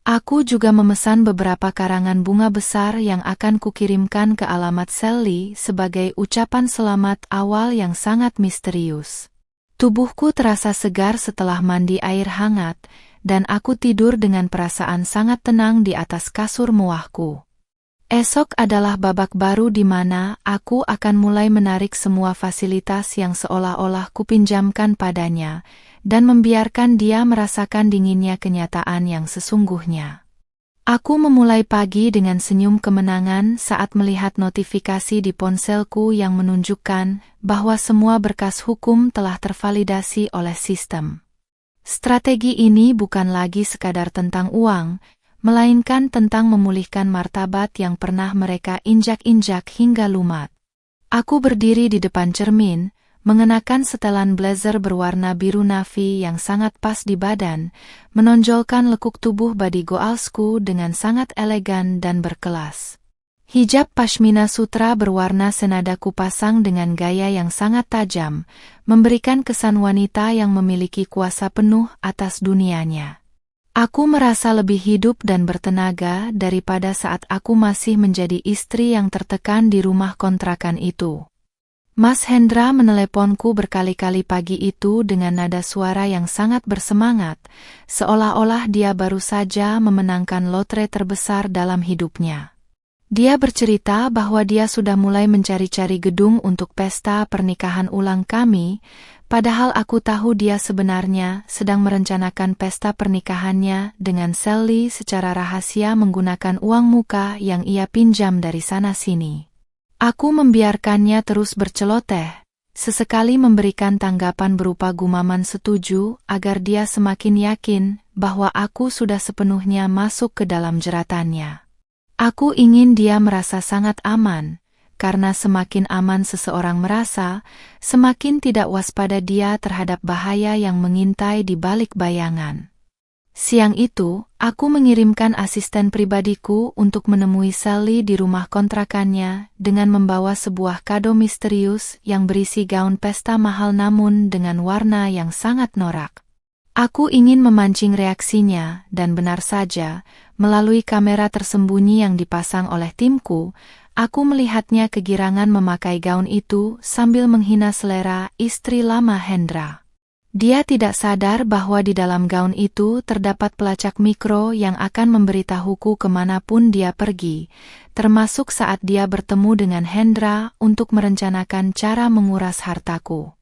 Aku juga memesan beberapa karangan bunga besar yang akan kukirimkan ke alamat Sally sebagai ucapan selamat awal yang sangat misterius. Tubuhku terasa segar setelah mandi air hangat, dan aku tidur dengan perasaan sangat tenang di atas kasur mewahku. Esok adalah babak baru di mana aku akan mulai menarik semua fasilitas yang seolah-olah kupinjamkan padanya, dan membiarkan dia merasakan dinginnya kenyataan yang sesungguhnya. Aku memulai pagi dengan senyum kemenangan saat melihat notifikasi di ponselku yang menunjukkan bahwa semua berkas hukum telah tervalidasi oleh sistem. Strategi ini bukan lagi sekadar tentang uang, melainkan tentang memulihkan martabat yang pernah mereka injak-injak hingga lumat. Aku berdiri di depan cermin, mengenakan setelan blazer berwarna biru navy yang sangat pas di badan, menonjolkan lekuk tubuh body goalsku dengan sangat elegan dan berkelas. Hijab pashmina sutra berwarna senada kupasang dengan gaya yang sangat tajam, memberikan kesan wanita yang memiliki kuasa penuh atas dunianya. Aku merasa lebih hidup dan bertenaga daripada saat aku masih menjadi istri yang tertekan di rumah kontrakan itu. Mas Hendra meneleponku berkali-kali pagi itu dengan nada suara yang sangat bersemangat, seolah-olah dia baru saja memenangkan lotre terbesar dalam hidupnya. Dia bercerita bahwa dia sudah mulai mencari-cari gedung untuk pesta pernikahan ulang kami, padahal aku tahu dia sebenarnya sedang merencanakan pesta pernikahannya dengan Sally secara rahasia menggunakan uang muka yang ia pinjam dari sana-sini. Aku membiarkannya terus berceloteh, sesekali memberikan tanggapan berupa gumaman setuju agar dia semakin yakin bahwa aku sudah sepenuhnya masuk ke dalam jeratannya. Aku ingin dia merasa sangat aman, karena semakin aman seseorang merasa, semakin tidak waspada dia terhadap bahaya yang mengintai di balik bayangan. Siang itu, aku mengirimkan asisten pribadiku untuk menemui Sally di rumah kontrakannya dengan membawa sebuah kado misterius yang berisi gaun pesta mahal namun dengan warna yang sangat norak. Aku ingin memancing reaksinya, dan benar saja, melalui kamera tersembunyi yang dipasang oleh timku, aku melihatnya kegirangan memakai gaun itu sambil menghina selera istri lama Hendra. Dia tidak sadar bahwa di dalam gaun itu terdapat pelacak mikro yang akan memberitahuku kemanapun dia pergi, termasuk saat dia bertemu dengan Hendra untuk merencanakan cara menguras hartaku.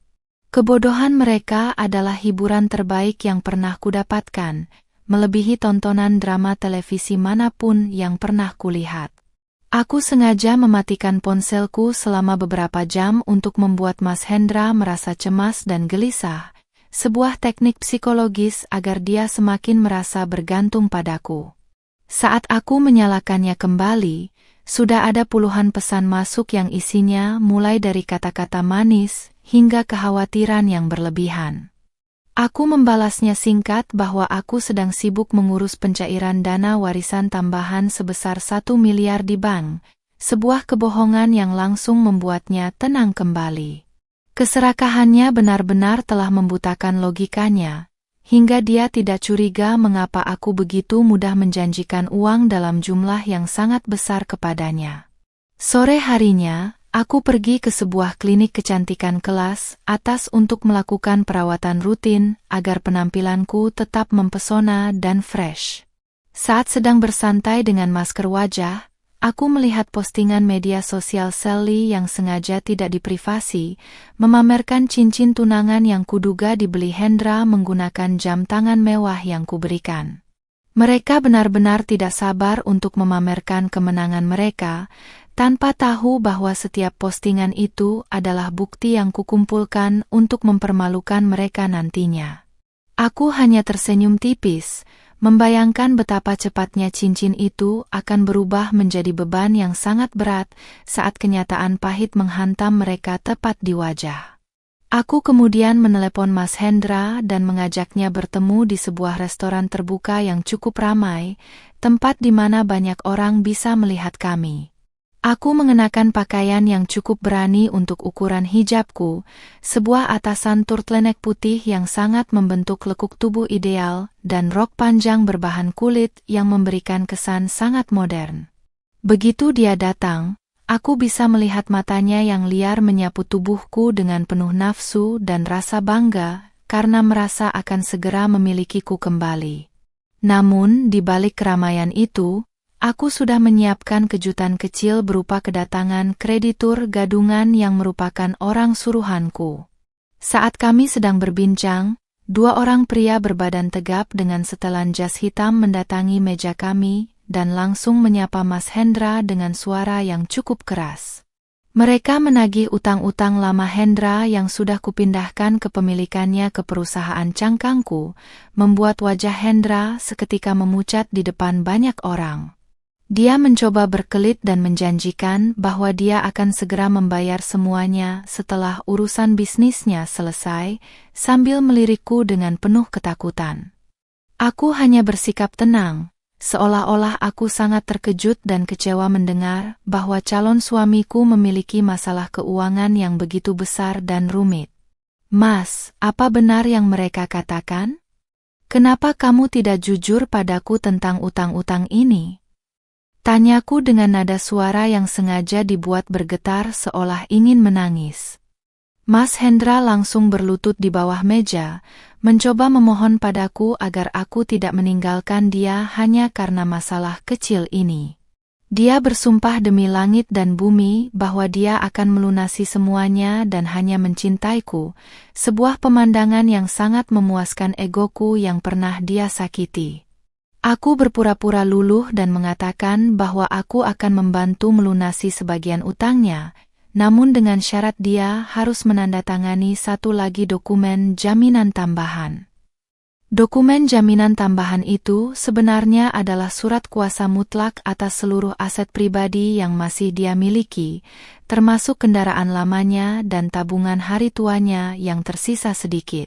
Kebodohan mereka adalah hiburan terbaik yang pernah kudapatkan, melebihi tontonan drama televisi manapun yang pernah kulihat. Aku sengaja mematikan ponselku selama beberapa jam untuk membuat Mas Hendra merasa cemas dan gelisah, sebuah teknik psikologis agar dia semakin merasa bergantung padaku. Saat aku menyalakannya kembali, sudah ada puluhan pesan masuk yang isinya mulai dari kata-kata manis hingga kekhawatiran yang berlebihan. Aku membalasnya singkat bahwa aku sedang sibuk mengurus pencairan dana warisan tambahan sebesar 1 miliar di bank, sebuah kebohongan yang langsung membuatnya tenang kembali. Keserakahannya benar-benar telah membutakan logikanya, hingga dia tidak curiga mengapa aku begitu mudah menjanjikan uang dalam jumlah yang sangat besar kepadanya. Sore harinya, aku pergi ke sebuah klinik kecantikan kelas atas untuk melakukan perawatan rutin agar penampilanku tetap mempesona dan fresh. Saat sedang bersantai dengan masker wajah, aku melihat postingan media sosial Sally yang sengaja tidak diprivasi, memamerkan cincin tunangan yang kuduga dibeli Hendra menggunakan jam tangan mewah yang kuberikan. Mereka benar-benar tidak sabar untuk memamerkan kemenangan mereka, tanpa tahu bahwa setiap postingan itu adalah bukti yang kukumpulkan untuk mempermalukan mereka nantinya. Aku hanya tersenyum tipis, membayangkan betapa cepatnya cincin itu akan berubah menjadi beban yang sangat berat saat kenyataan pahit menghantam mereka tepat di wajah. Aku kemudian menelepon Mas Hendra dan mengajaknya bertemu di sebuah restoran terbuka yang cukup ramai, tempat di mana banyak orang bisa melihat kami. Aku mengenakan pakaian yang cukup berani untuk ukuran hijabku, sebuah atasan turtleneck putih yang sangat membentuk lekuk tubuh ideal, dan rok panjang berbahan kulit yang memberikan kesan sangat modern. Begitu dia datang, aku bisa melihat matanya yang liar menyapu tubuhku dengan penuh nafsu dan rasa bangga, karena merasa akan segera memilikiku kembali. Namun, di balik keramaian itu, Aku sudah menyiapkan kejutan kecil berupa kedatangan kreditur gadungan yang merupakan orang suruhanku. Saat kami sedang berbincang, dua orang pria berbadan tegap dengan setelan jas hitam mendatangi meja kami dan langsung menyapa Mas Hendra dengan suara yang cukup keras. Mereka menagih utang-utang lama Hendra yang sudah kupindahkan kepemilikannya ke perusahaan cangkangku, membuat wajah Hendra seketika memucat di depan banyak orang. Dia mencoba berkelit dan menjanjikan bahwa dia akan segera membayar semuanya setelah urusan bisnisnya selesai, sambil melirikku dengan penuh ketakutan. Aku hanya bersikap tenang, seolah-olah aku sangat terkejut dan kecewa mendengar bahwa calon suamiku memiliki masalah keuangan yang begitu besar dan rumit. Mas, apa benar yang mereka katakan? Kenapa kamu tidak jujur padaku tentang utang-utang ini? Tanyaku dengan nada suara yang sengaja dibuat bergetar seolah ingin menangis. Mas Hendra langsung berlutut di bawah meja, mencoba memohon padaku agar aku tidak meninggalkan dia hanya karena masalah kecil ini. Dia bersumpah demi langit dan bumi bahwa dia akan melunasi semuanya dan hanya mencintaiku, sebuah pemandangan yang sangat memuaskan egoku yang pernah dia sakiti. Aku berpura-pura luluh dan mengatakan bahwa aku akan membantu melunasi sebagian utangnya, namun dengan syarat dia harus menandatangani satu lagi dokumen jaminan tambahan. Dokumen jaminan tambahan itu sebenarnya adalah surat kuasa mutlak atas seluruh aset pribadi yang masih dia miliki, termasuk kendaraan lamanya dan tabungan hari tuanya yang tersisa sedikit.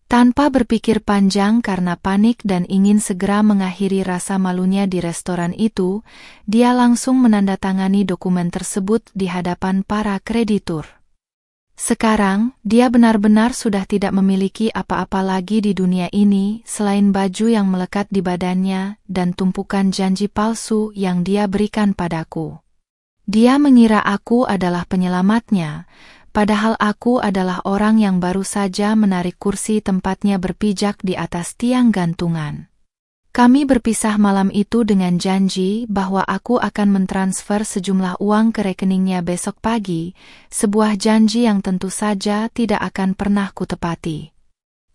Tanpa berpikir panjang karena panik dan ingin segera mengakhiri rasa malunya di restoran itu, dia langsung menandatangani dokumen tersebut di hadapan para kreditur. Sekarang, dia benar-benar sudah tidak memiliki apa-apa lagi di dunia ini selain baju yang melekat di badannya dan tumpukan janji palsu yang dia berikan padaku. Dia mengira aku adalah penyelamatnya, padahal aku adalah orang yang baru saja menarik kursi tempatnya berpijak di atas tiang gantungan. Kami berpisah malam itu dengan janji bahwa aku akan mentransfer sejumlah uang ke rekeningnya besok pagi, sebuah janji yang tentu saja tidak akan pernah kutepati.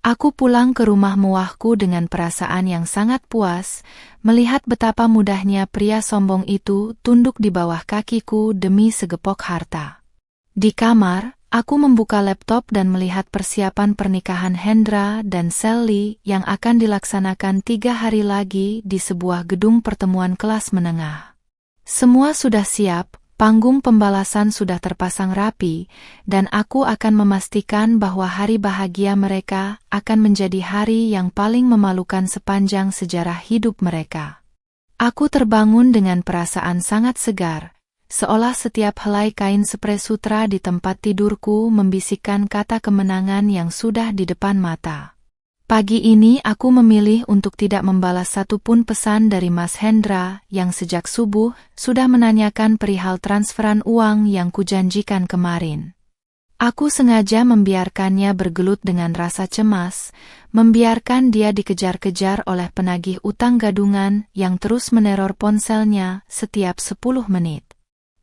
Aku pulang ke rumah mewahku dengan perasaan yang sangat puas, melihat betapa mudahnya pria sombong itu tunduk di bawah kakiku demi segepok harta. Di kamar, aku membuka laptop dan melihat persiapan pernikahan Hendra dan Sally yang akan dilaksanakan 3 hari lagi di sebuah gedung pertemuan kelas menengah. Semua sudah siap, panggung pembalasan sudah terpasang rapi, dan aku akan memastikan bahwa hari bahagia mereka akan menjadi hari yang paling memalukan sepanjang sejarah hidup mereka. Aku terbangun dengan perasaan sangat segar, seolah setiap helai kain spray sutra di tempat tidurku membisikkan kata kemenangan yang sudah di depan mata. Pagi ini aku memilih untuk tidak membalas satupun pesan dari Mas Hendra yang sejak subuh sudah menanyakan perihal transferan uang yang kujanjikan kemarin. Aku sengaja membiarkannya bergelut dengan rasa cemas, membiarkan dia dikejar-kejar oleh penagih utang gadungan yang terus meneror ponselnya setiap 10 menit.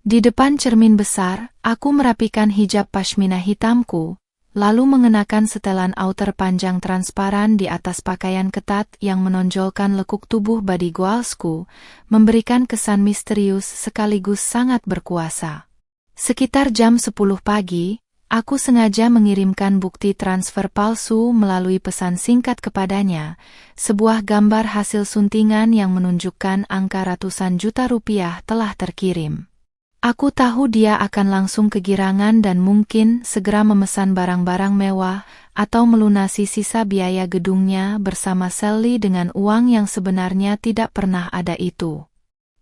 Di depan cermin besar, aku merapikan hijab pashmina hitamku, lalu mengenakan setelan outer panjang transparan di atas pakaian ketat yang menonjolkan lekuk tubuh body goalsku, memberikan kesan misterius sekaligus sangat berkuasa. Sekitar jam 10 pagi, aku sengaja mengirimkan bukti transfer palsu melalui pesan singkat kepadanya, sebuah gambar hasil suntingan yang menunjukkan angka ratusan juta rupiah telah terkirim. Aku tahu dia akan langsung kegirangan dan mungkin segera memesan barang-barang mewah atau melunasi sisa biaya gedungnya bersama Sally dengan uang yang sebenarnya tidak pernah ada itu.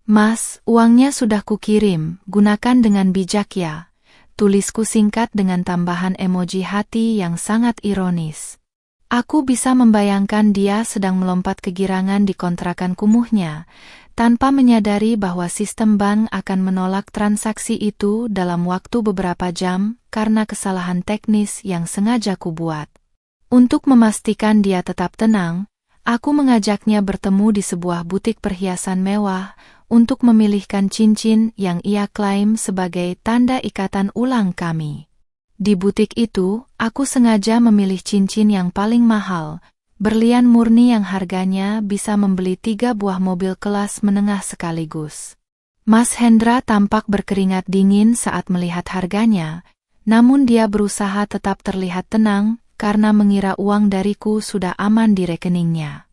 Mas, uangnya sudah kukirim, gunakan dengan bijak ya, tulisku singkat dengan tambahan emoji hati yang sangat ironis. Aku bisa membayangkan dia sedang melompat kegirangan di kontrakan kumuhnya, tanpa menyadari bahwa sistem bank akan menolak transaksi itu dalam waktu beberapa jam karena kesalahan teknis yang sengaja kubuat. Untuk memastikan dia tetap tenang, aku mengajaknya bertemu di sebuah butik perhiasan mewah, untuk memilihkan cincin yang ia klaim sebagai tanda ikatan ulang kami. Di butik itu, aku sengaja memilih cincin yang paling mahal, berlian murni yang harganya bisa membeli 3 buah mobil kelas menengah sekaligus. Mas Hendra tampak berkeringat dingin saat melihat harganya, namun dia berusaha tetap terlihat tenang karena mengira uang dariku sudah aman di rekeningnya.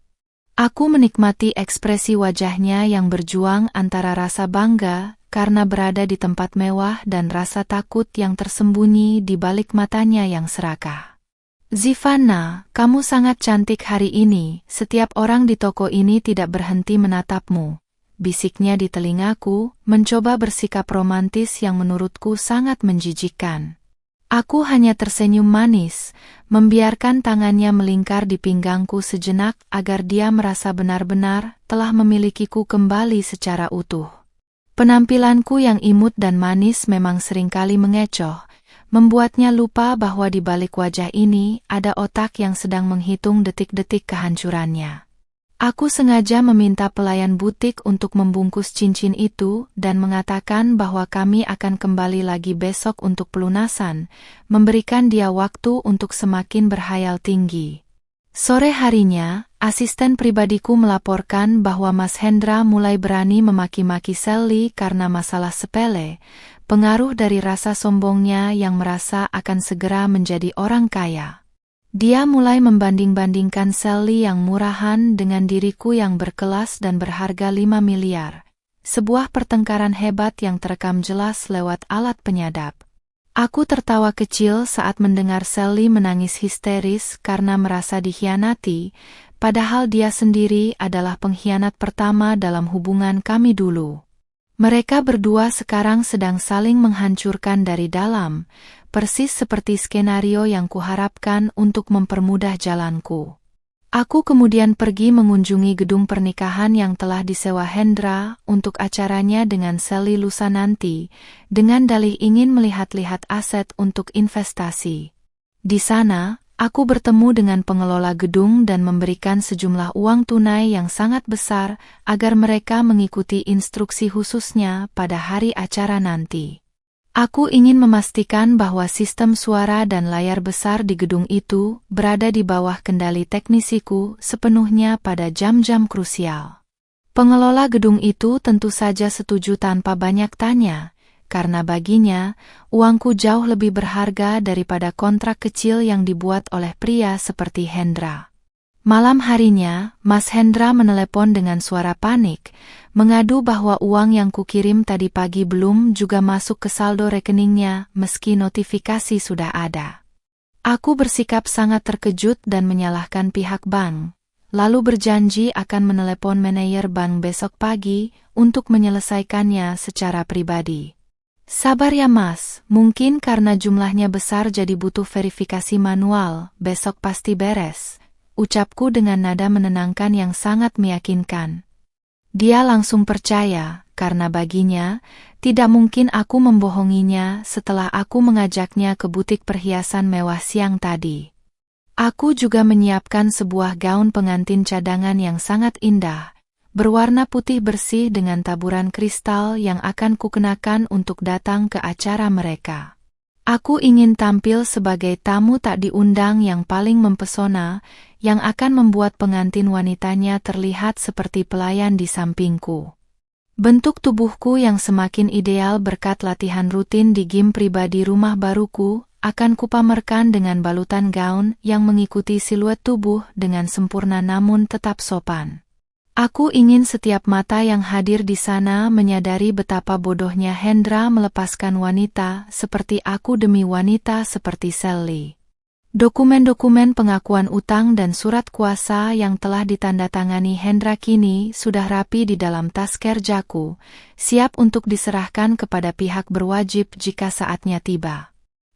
Aku menikmati ekspresi wajahnya yang berjuang antara rasa bangga karena berada di tempat mewah dan rasa takut yang tersembunyi di balik matanya yang serakah. "Zivana, kamu sangat cantik hari ini, setiap orang di toko ini tidak berhenti menatapmu," bisiknya di telingaku, mencoba bersikap romantis yang menurutku sangat menjijikkan. Aku hanya tersenyum manis, membiarkan tangannya melingkar di pinggangku sejenak agar dia merasa benar-benar telah memilikiku kembali secara utuh. Penampilanku yang imut dan manis memang seringkali mengecoh, membuatnya lupa bahwa di balik wajah ini ada otak yang sedang menghitung detik-detik kehancurannya. Aku sengaja meminta pelayan butik untuk membungkus cincin itu dan mengatakan bahwa kami akan kembali lagi besok untuk pelunasan, memberikan dia waktu untuk semakin berhayal tinggi. Sore harinya, asisten pribadiku melaporkan bahwa Mas Hendra mulai berani memaki-maki Sally karena masalah sepele, pengaruh dari rasa sombongnya yang merasa akan segera menjadi orang kaya. Dia mulai membanding-bandingkan Sally yang murahan dengan diriku yang berkelas dan berharga 5 miliar. Sebuah pertengkaran hebat yang terekam jelas lewat alat penyadap. Aku tertawa kecil saat mendengar Sally menangis histeris karena merasa dikhianati, padahal dia sendiri adalah pengkhianat pertama dalam hubungan kami dulu. Mereka berdua sekarang sedang saling menghancurkan dari dalam, persis seperti skenario yang kuharapkan untuk mempermudah jalanku. Aku kemudian pergi mengunjungi gedung pernikahan yang telah disewa Hendra untuk acaranya dengan Sally lusa nanti, dengan dalih ingin melihat-lihat aset untuk investasi. Di sana, aku bertemu dengan pengelola gedung dan memberikan sejumlah uang tunai yang sangat besar agar mereka mengikuti instruksi khususnya pada hari acara nanti. Aku ingin memastikan bahwa sistem suara dan layar besar di gedung itu berada di bawah kendali teknisiku sepenuhnya pada jam-jam krusial. Pengelola gedung itu tentu saja setuju tanpa banyak tanya, karena baginya, uangku jauh lebih berharga daripada kontrak kecil yang dibuat oleh pria seperti Hendra. Malam harinya, Mas Hendra menelepon dengan suara panik, mengadu bahwa uang yang kukirim tadi pagi belum juga masuk ke saldo rekeningnya meski notifikasi sudah ada. Aku bersikap sangat terkejut dan menyalahkan pihak bank, lalu berjanji akan menelepon manajer bank besok pagi untuk menyelesaikannya secara pribadi. "Sabar ya Mas, mungkin karena jumlahnya besar jadi butuh verifikasi manual, besok pasti beres," ucapku dengan nada menenangkan yang sangat meyakinkan. Dia langsung percaya, karena baginya, tidak mungkin aku membohonginya setelah aku mengajaknya ke butik perhiasan mewah siang tadi. Aku juga menyiapkan sebuah gaun pengantin cadangan yang sangat indah, berwarna putih bersih dengan taburan kristal yang akan kukenakan untuk datang ke acara mereka. Aku ingin tampil sebagai tamu tak diundang yang paling mempesona, yang akan membuat pengantin wanitanya terlihat seperti pelayan di sampingku. Bentuk tubuhku yang semakin ideal berkat latihan rutin di gym pribadi rumah baruku, akan kupamerkan dengan balutan gaun yang mengikuti siluet tubuh dengan sempurna namun tetap sopan. Aku ingin setiap mata yang hadir di sana menyadari betapa bodohnya Hendra melepaskan wanita seperti aku demi wanita seperti Sally. Dokumen-dokumen pengakuan utang dan surat kuasa yang telah ditandatangani Hendra kini sudah rapi di dalam tas kerjaku, siap untuk diserahkan kepada pihak berwajib jika saatnya tiba.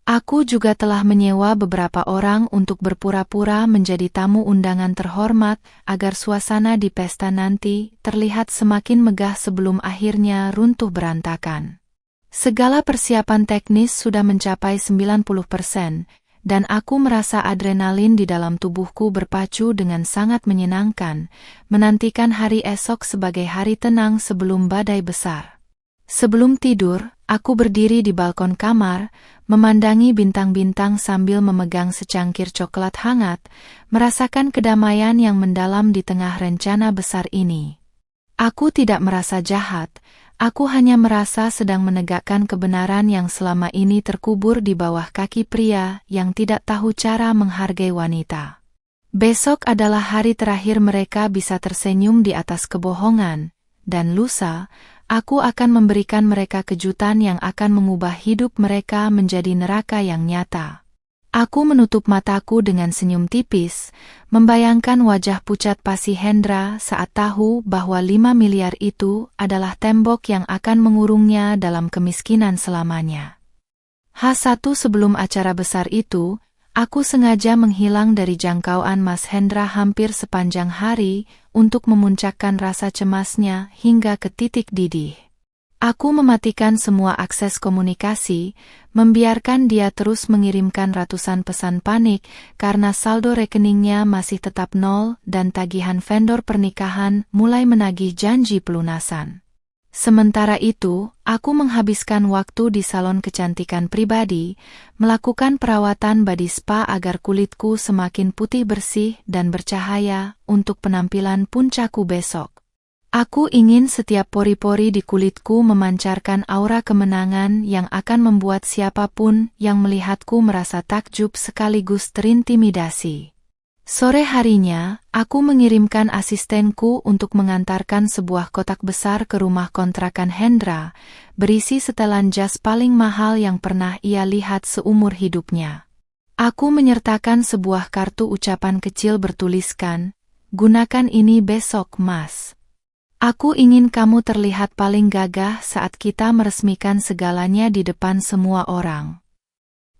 Aku juga telah menyewa beberapa orang untuk berpura-pura menjadi tamu undangan terhormat agar suasana di pesta nanti terlihat semakin megah sebelum akhirnya runtuh berantakan. Segala persiapan teknis sudah mencapai 90%, dan aku merasa adrenalin di dalam tubuhku berpacu dengan sangat menyenangkan, menantikan hari esok sebagai hari tenang sebelum badai besar. Sebelum tidur, aku berdiri di balkon kamar, memandangi bintang-bintang sambil memegang secangkir coklat hangat, merasakan kedamaian yang mendalam di tengah rencana besar ini. Aku tidak merasa jahat, aku hanya merasa sedang menegakkan kebenaran yang selama ini terkubur di bawah kaki pria yang tidak tahu cara menghargai wanita. Besok adalah hari terakhir mereka bisa tersenyum di atas kebohongan, dan lusa, aku akan memberikan mereka kejutan yang akan mengubah hidup mereka menjadi neraka yang nyata. Aku menutup mataku dengan senyum tipis, membayangkan wajah pucat pasi Hendra saat tahu bahwa 5 miliar itu adalah tembok yang akan mengurungnya dalam kemiskinan selamanya. H1 sebelum acara besar itu, aku sengaja menghilang dari jangkauan Mas Hendra hampir sepanjang hari untuk memuncakkan rasa cemasnya hingga ke titik didih. Aku mematikan semua akses komunikasi, membiarkan dia terus mengirimkan ratusan pesan panik karena saldo rekeningnya masih tetap nol dan tagihan vendor pernikahan mulai menagih janji pelunasan. Sementara itu, aku menghabiskan waktu di salon kecantikan pribadi, melakukan perawatan body spa agar kulitku semakin putih bersih dan bercahaya untuk penampilan puncakku besok. Aku ingin setiap pori-pori di kulitku memancarkan aura kemenangan yang akan membuat siapapun yang melihatku merasa takjub sekaligus terintimidasi. Sore harinya, aku mengirimkan asistenku untuk mengantarkan sebuah kotak besar ke rumah kontrakan Hendra, berisi setelan jas paling mahal yang pernah ia lihat seumur hidupnya. Aku menyertakan sebuah kartu ucapan kecil bertuliskan, "Gunakan ini besok, Mas. Aku ingin kamu terlihat paling gagah saat kita meresmikan segalanya di depan semua orang."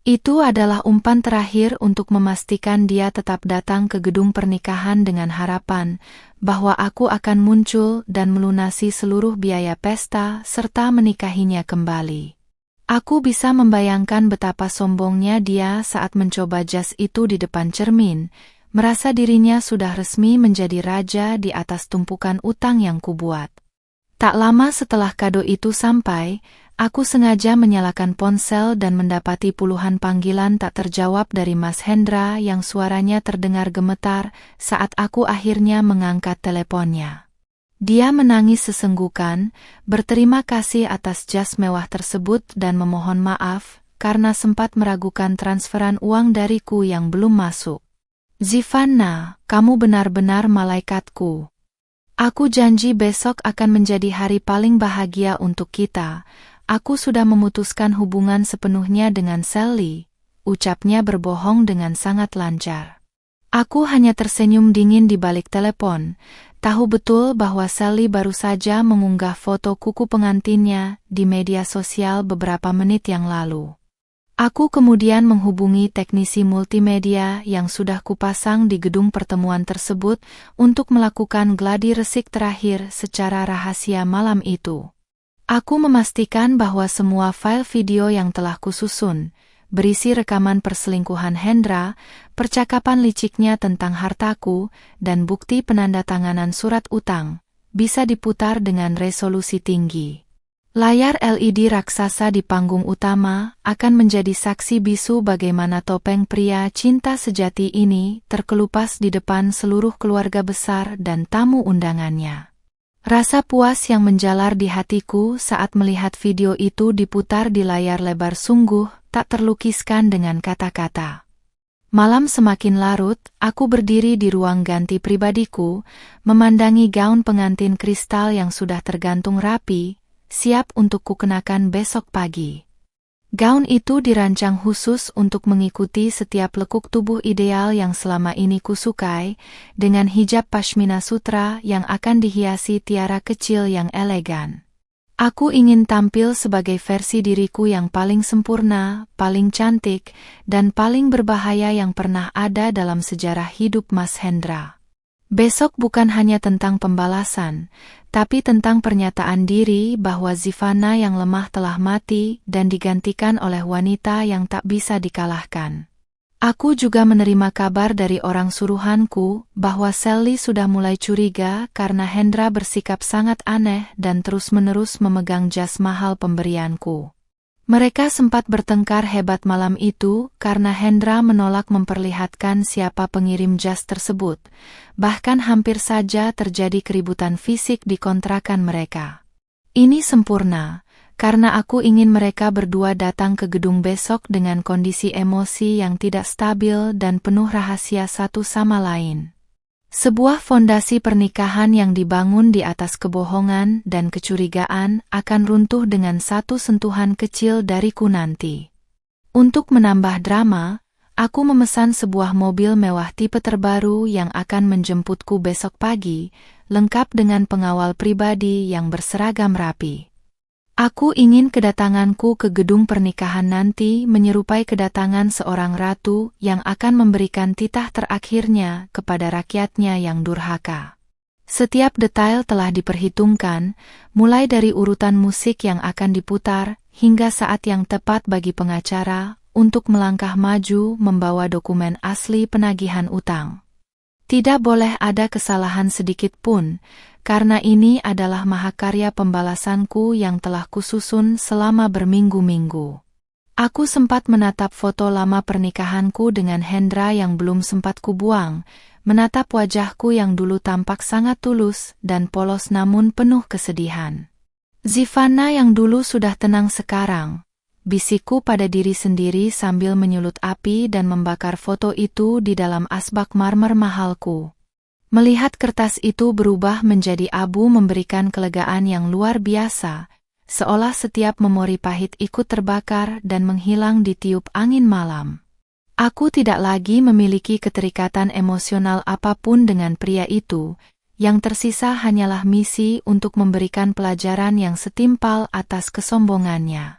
Itu adalah umpan terakhir untuk memastikan dia tetap datang ke gedung pernikahan dengan harapan bahwa aku akan muncul dan melunasi seluruh biaya pesta serta menikahinya kembali. Aku bisa membayangkan betapa sombongnya dia saat mencoba jas itu di depan cermin, merasa dirinya sudah resmi menjadi raja di atas tumpukan utang yang kubuat. Tak lama setelah kado itu sampai, aku sengaja menyalakan ponsel dan mendapati puluhan panggilan tak terjawab dari Mas Hendra yang suaranya terdengar gemetar saat aku akhirnya mengangkat teleponnya. Dia menangis sesenggukan, berterima kasih atas jas mewah tersebut dan memohon maaf karena sempat meragukan transferan uang dariku yang belum masuk. "Zivanna, kamu benar-benar malaikatku. Aku janji besok akan menjadi hari paling bahagia untuk kita. Aku sudah memutuskan hubungan sepenuhnya dengan Sally," ucapnya berbohong dengan sangat lancar. Aku hanya tersenyum dingin di balik telepon, tahu betul bahwa Sally baru saja mengunggah foto kuku pengantinnya di media sosial beberapa menit yang lalu. Aku kemudian menghubungi teknisi multimedia yang sudah kupasang di gedung pertemuan tersebut untuk melakukan gladi resik terakhir secara rahasia malam itu. Aku memastikan bahwa semua file video yang telah kususun, berisi rekaman perselingkuhan Hendra, percakapan liciknya tentang hartaku, dan bukti penandatanganan surat utang, bisa diputar dengan resolusi tinggi. Layar LED raksasa di panggung utama akan menjadi saksi bisu bagaimana topeng pria cinta sejati ini terkelupas di depan seluruh keluarga besar dan tamu undangannya. Rasa puas yang menjalar di hatiku saat melihat video itu diputar di layar lebar sungguh tak terlukiskan dengan kata-kata. Malam semakin larut, aku berdiri di ruang ganti pribadiku, memandangi gaun pengantin kristal yang sudah tergantung rapi, siap untuk kukenakan besok pagi. Gaun itu dirancang khusus untuk mengikuti setiap lekuk tubuh ideal yang selama ini kusukai, dengan hijab pashmina sutra yang akan dihiasi tiara kecil yang elegan. Aku ingin tampil sebagai versi diriku yang paling sempurna, paling cantik, dan paling berbahaya yang pernah ada dalam sejarah hidup Mas Hendra. Besok bukan hanya tentang pembalasan, tapi tentang pernyataan diri bahwa Zivanna yang lemah telah mati dan digantikan oleh wanita yang tak bisa dikalahkan. Aku juga menerima kabar dari orang suruhanku bahwa Sally sudah mulai curiga karena Hendra bersikap sangat aneh dan terus-menerus memegang jas mahal pemberianku. Mereka sempat bertengkar hebat malam itu karena Hendra menolak memperlihatkan siapa pengirim jas tersebut. Bahkan hampir saja terjadi keributan fisik di kontrakan mereka. Ini sempurna, karena aku ingin mereka berdua datang ke gedung besok dengan kondisi emosi yang tidak stabil dan penuh rahasia satu sama lain. Sebuah fondasi pernikahan yang dibangun di atas kebohongan dan kecurigaan akan runtuh dengan satu sentuhan kecil dariku nanti. Untuk menambah drama, aku memesan sebuah mobil mewah tipe terbaru yang akan menjemputku besok pagi, lengkap dengan pengawal pribadi yang berseragam rapi. Aku ingin kedatanganku ke gedung pernikahan nanti menyerupai kedatangan seorang ratu yang akan memberikan titah terakhirnya kepada rakyatnya yang durhaka. Setiap detail telah diperhitungkan, mulai dari urutan musik yang akan diputar, hingga saat yang tepat bagi pengacara untuk melangkah maju membawa dokumen asli penagihan utang. Tidak boleh ada kesalahan sedikit pun, karena ini adalah mahakarya pembalasanku yang telah kususun selama berminggu-minggu. Aku sempat menatap foto lama pernikahanku dengan Hendra yang belum sempat kubuang, menatap wajahku yang dulu tampak sangat tulus dan polos namun penuh kesedihan. Zivana yang dulu sudah tenang sekarang, bisikku pada diri sendiri sambil menyulut api dan membakar foto itu di dalam asbak marmer mahalku. Melihat kertas itu berubah menjadi abu memberikan kelegaan yang luar biasa, seolah setiap memori pahit ikut terbakar dan menghilang di tiup angin malam. Aku tidak lagi memiliki keterikatan emosional apapun dengan pria itu, yang tersisa hanyalah misi untuk memberikan pelajaran yang setimpal atas kesombongannya.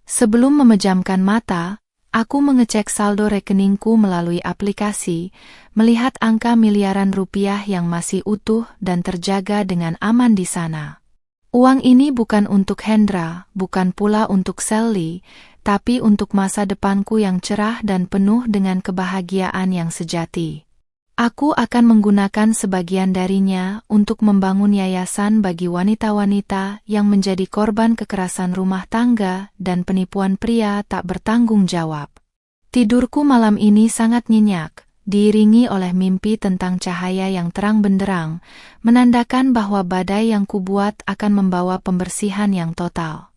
Sebelum memejamkan mata, aku mengecek saldo rekeningku melalui aplikasi, melihat angka miliaran rupiah yang masih utuh dan terjaga dengan aman di sana. Uang ini bukan untuk Hendra, bukan pula untuk Sally, tapi untuk masa depanku yang cerah dan penuh dengan kebahagiaan yang sejati. Aku akan menggunakan sebagian darinya untuk membangun yayasan bagi wanita-wanita yang menjadi korban kekerasan rumah tangga dan penipuan pria tak bertanggung jawab. Tidurku malam ini sangat nyenyak, diiringi oleh mimpi tentang cahaya yang terang benderang, menandakan bahwa badai yang kubuat akan membawa pembersihan yang total.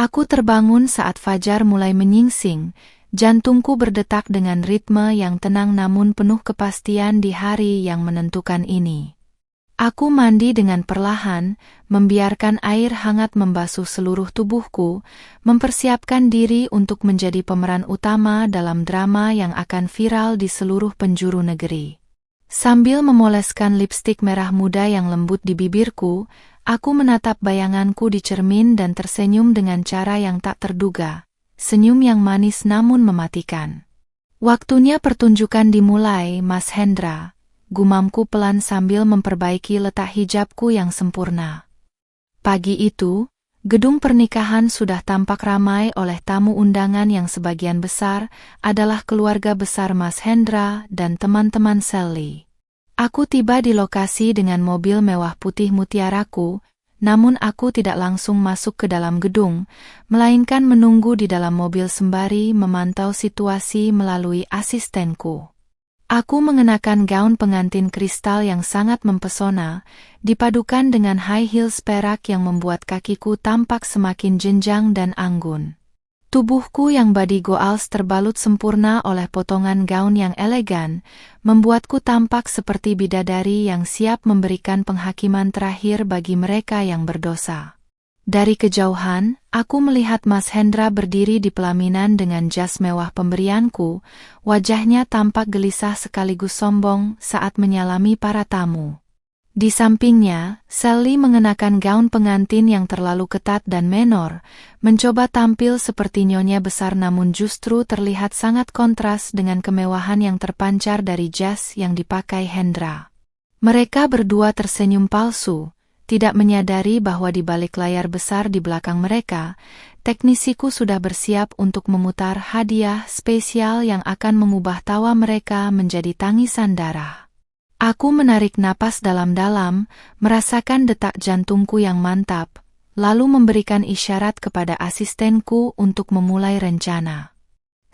Aku terbangun saat fajar mulai menyingsing, jantungku berdetak dengan ritme yang tenang namun penuh kepastian di hari yang menentukan ini. Aku mandi dengan perlahan, membiarkan air hangat membasuh seluruh tubuhku, mempersiapkan diri untuk menjadi pemeran utama dalam drama yang akan viral di seluruh penjuru negeri. Sambil memoleskan lipstik merah muda yang lembut di bibirku, aku menatap bayanganku di cermin dan tersenyum dengan cara yang tak terduga. Senyum yang manis namun mematikan. Waktunya pertunjukan dimulai, Mas Hendra, gumamku pelan sambil memperbaiki letak hijabku yang sempurna. Pagi itu, gedung pernikahan sudah tampak ramai oleh tamu undangan yang sebagian besar adalah keluarga besar Mas Hendra dan teman-teman Sally. Aku tiba di lokasi dengan mobil mewah putih mutiaraku, namun aku tidak langsung masuk ke dalam gedung, melainkan menunggu di dalam mobil sembari memantau situasi melalui asistenku. Aku mengenakan gaun pengantin kristal yang sangat mempesona, dipadukan dengan high heels perak yang membuat kakiku tampak semakin jenjang dan anggun. Tubuhku yang body goals terbalut sempurna oleh potongan gaun yang elegan, membuatku tampak seperti bidadari yang siap memberikan penghakiman terakhir bagi mereka yang berdosa. Dari kejauhan, aku melihat Mas Hendra berdiri di pelaminan dengan jas mewah pemberianku, wajahnya tampak gelisah sekaligus sombong saat menyalami para tamu. Di sampingnya, Sally mengenakan gaun pengantin yang terlalu ketat dan menor, mencoba tampil seperti nyonya besar namun justru terlihat sangat kontras dengan kemewahan yang terpancar dari jas yang dipakai Hendra. Mereka berdua tersenyum palsu, tidak menyadari bahwa di balik layar besar di belakang mereka, teknisiku sudah bersiap untuk memutar hadiah spesial yang akan mengubah tawa mereka menjadi tangisan darah. Aku menarik napas dalam-dalam, merasakan detak jantungku yang mantap, lalu memberikan isyarat kepada asistenku untuk memulai rencana.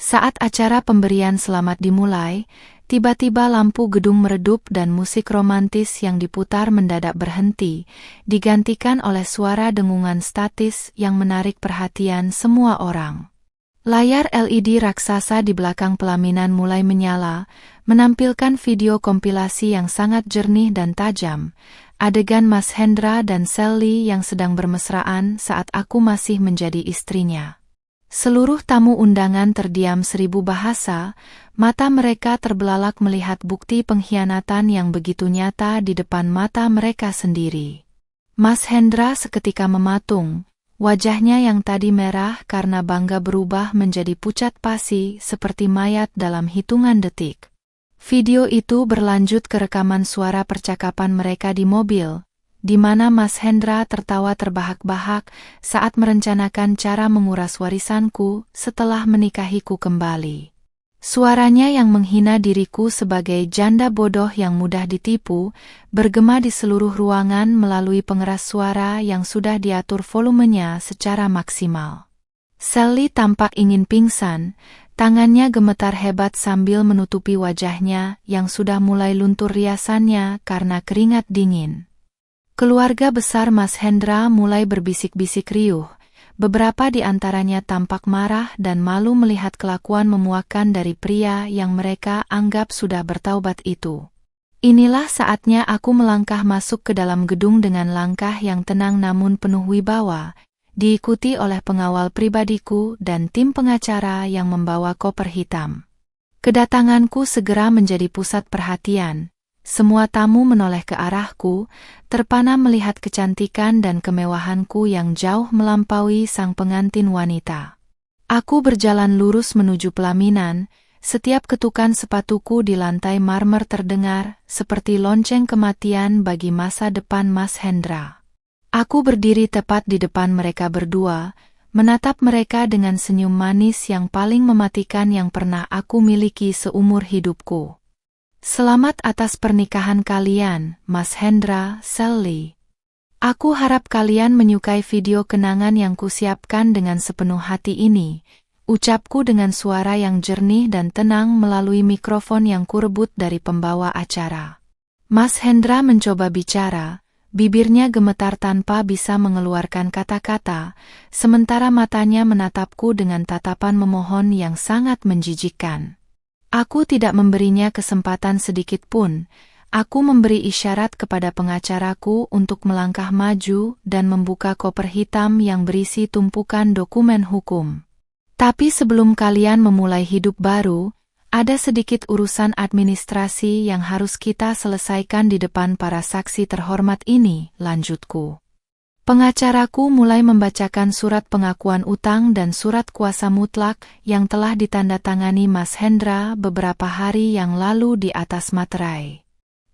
Saat acara pemberian selamat dimulai, tiba-tiba lampu gedung meredup dan musik romantis yang diputar mendadak berhenti, digantikan oleh suara dengungan statis yang menarik perhatian semua orang. Layar LED raksasa di belakang pelaminan mulai menyala, menampilkan video kompilasi yang sangat jernih dan tajam, adegan Mas Hendra dan Sally yang sedang bermesraan saat aku masih menjadi istrinya. Seluruh tamu undangan terdiam 1000 bahasa, mata mereka terbelalak melihat bukti pengkhianatan yang begitu nyata di depan mata mereka sendiri. Mas Hendra seketika mematung, wajahnya yang tadi merah karena bangga berubah menjadi pucat pasi seperti mayat dalam hitungan detik. Video itu berlanjut ke rekaman suara percakapan mereka di mobil, di mana Mas Hendra tertawa terbahak-bahak saat merencanakan cara menguras warisanku setelah menikahiku kembali. Suaranya yang menghina diriku sebagai janda bodoh yang mudah ditipu, bergema di seluruh ruangan melalui pengeras suara yang sudah diatur volumenya secara maksimal. Sally tampak ingin pingsan, tangannya gemetar hebat sambil menutupi wajahnya yang sudah mulai luntur riasannya karena keringat dingin. Keluarga besar Mas Hendra mulai berbisik-bisik riuh, beberapa di antaranya tampak marah dan malu melihat kelakuan memuakkan dari pria yang mereka anggap sudah bertaubat itu. Inilah saatnya aku melangkah masuk ke dalam gedung dengan langkah yang tenang namun penuh wibawa, diikuti oleh pengawal pribadiku dan tim pengacara yang membawa koper hitam. Kedatanganku segera menjadi pusat perhatian. Semua tamu menoleh ke arahku, terpana melihat kecantikan dan kemewahanku yang jauh melampaui sang pengantin wanita. Aku berjalan lurus menuju pelaminan, setiap ketukan sepatuku di lantai marmer terdengar, seperti lonceng kematian bagi masa depan Mas Hendra. Aku berdiri tepat di depan mereka berdua, menatap mereka dengan senyum manis yang paling mematikan yang pernah aku miliki seumur hidupku. Selamat atas pernikahan kalian, Mas Hendra, Sally. Aku harap kalian menyukai video kenangan yang kusiapkan dengan sepenuh hati ini, ucapku dengan suara yang jernih dan tenang melalui mikrofon yang kurebut dari pembawa acara. Mas Hendra mencoba bicara, bibirnya gemetar tanpa bisa mengeluarkan kata-kata, sementara matanya menatapku dengan tatapan memohon yang sangat menjijikkan. Aku tidak memberinya kesempatan sedikit pun. Aku memberi isyarat kepada pengacaraku untuk melangkah maju dan membuka koper hitam yang berisi tumpukan dokumen hukum. Tapi sebelum kalian memulai hidup baru, ada sedikit urusan administrasi yang harus kita selesaikan di depan para saksi terhormat ini, lanjutku. Pengacaraku mulai membacakan surat pengakuan utang dan surat kuasa mutlak yang telah ditandatangani Mas Hendra beberapa hari yang lalu di atas materai.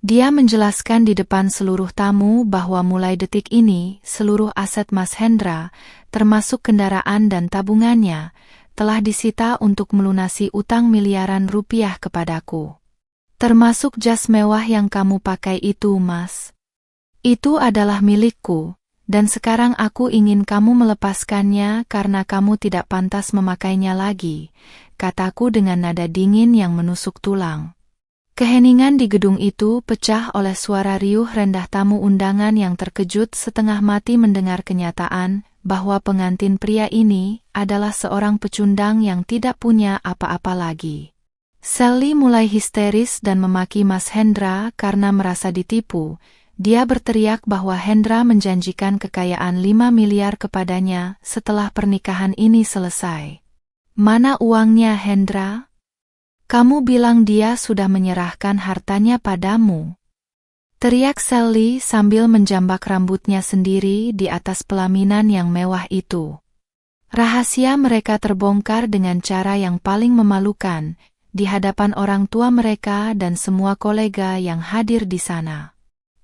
Dia menjelaskan di depan seluruh tamu bahwa mulai detik ini seluruh aset Mas Hendra, termasuk kendaraan dan tabungannya, telah disita untuk melunasi utang miliaran rupiah kepadaku. Termasuk jas mewah yang kamu pakai itu, Mas. Itu adalah milikku. Dan sekarang aku ingin kamu melepaskannya karena kamu tidak pantas memakainya lagi, kataku dengan nada dingin yang menusuk tulang. Keheningan di gedung itu pecah oleh suara riuh rendah tamu undangan yang terkejut setengah mati mendengar kenyataan bahwa pengantin pria ini adalah seorang pecundang yang tidak punya apa-apa lagi. Sally mulai histeris dan memaki Mas Hendra karena merasa ditipu. Dia berteriak bahwa Hendra menjanjikan kekayaan 5 miliar kepadanya setelah pernikahan ini selesai. Mana uangnya, Hendra? Kamu bilang dia sudah menyerahkan hartanya padamu. Teriak Sally sambil menjambak rambutnya sendiri di atas pelaminan yang mewah itu. Rahasia mereka terbongkar dengan cara yang paling memalukan, di hadapan orang tua mereka dan semua kolega yang hadir di sana.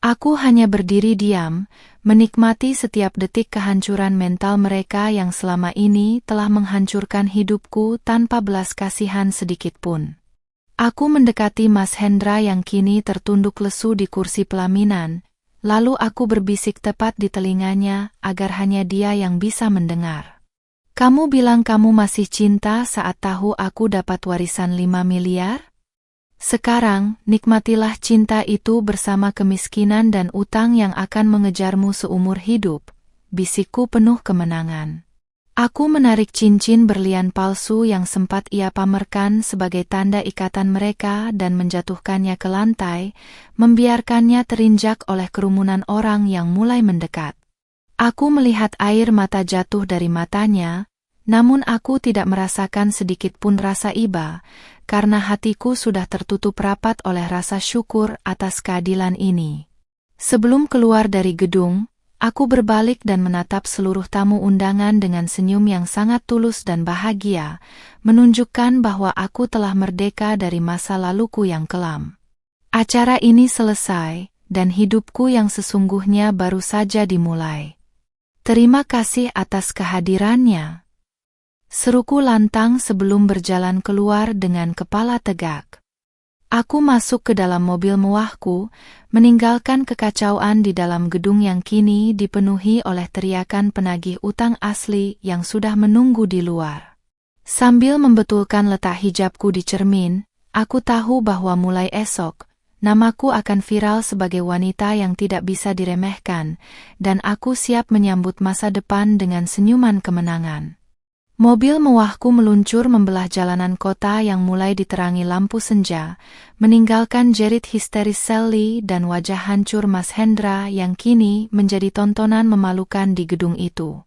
Aku hanya berdiri diam, menikmati setiap detik kehancuran mental mereka yang selama ini telah menghancurkan hidupku tanpa belas kasihan sedikitpun. Aku mendekati Mas Hendra yang kini tertunduk lesu di kursi pelaminan, lalu aku berbisik tepat di telinganya agar hanya dia yang bisa mendengar. Kamu bilang kamu masih cinta saat tahu aku dapat warisan 5 miliar? Sekarang, nikmatilah cinta itu bersama kemiskinan dan utang yang akan mengejarmu seumur hidup, bisikku penuh kemenangan. Aku menarik cincin berlian palsu yang sempat ia pamerkan sebagai tanda ikatan mereka dan menjatuhkannya ke lantai, membiarkannya terinjak oleh kerumunan orang yang mulai mendekat. Aku melihat air mata jatuh dari matanya, namun aku tidak merasakan sedikit pun rasa iba, karena hatiku sudah tertutup rapat oleh rasa syukur atas keadilan ini. Sebelum keluar dari gedung, aku berbalik dan menatap seluruh tamu undangan dengan senyum yang sangat tulus dan bahagia, menunjukkan bahwa aku telah merdeka dari masa laluku yang kelam. Acara ini selesai, dan hidupku yang sesungguhnya baru saja dimulai. Terima kasih atas kehadirannya. Seruku lantang sebelum berjalan keluar dengan kepala tegak. Aku masuk ke dalam mobil mewahku, meninggalkan kekacauan di dalam gedung yang kini dipenuhi oleh teriakan penagih utang asli yang sudah menunggu di luar. Sambil membetulkan letak hijabku di cermin, aku tahu bahwa mulai esok, namaku akan viral sebagai wanita yang tidak bisa diremehkan, dan aku siap menyambut masa depan dengan senyuman kemenangan. Mobil mewahku meluncur membelah jalanan kota yang mulai diterangi lampu senja, meninggalkan jerit histeris Sally dan wajah hancur Mas Hendra yang kini menjadi tontonan memalukan di gedung itu.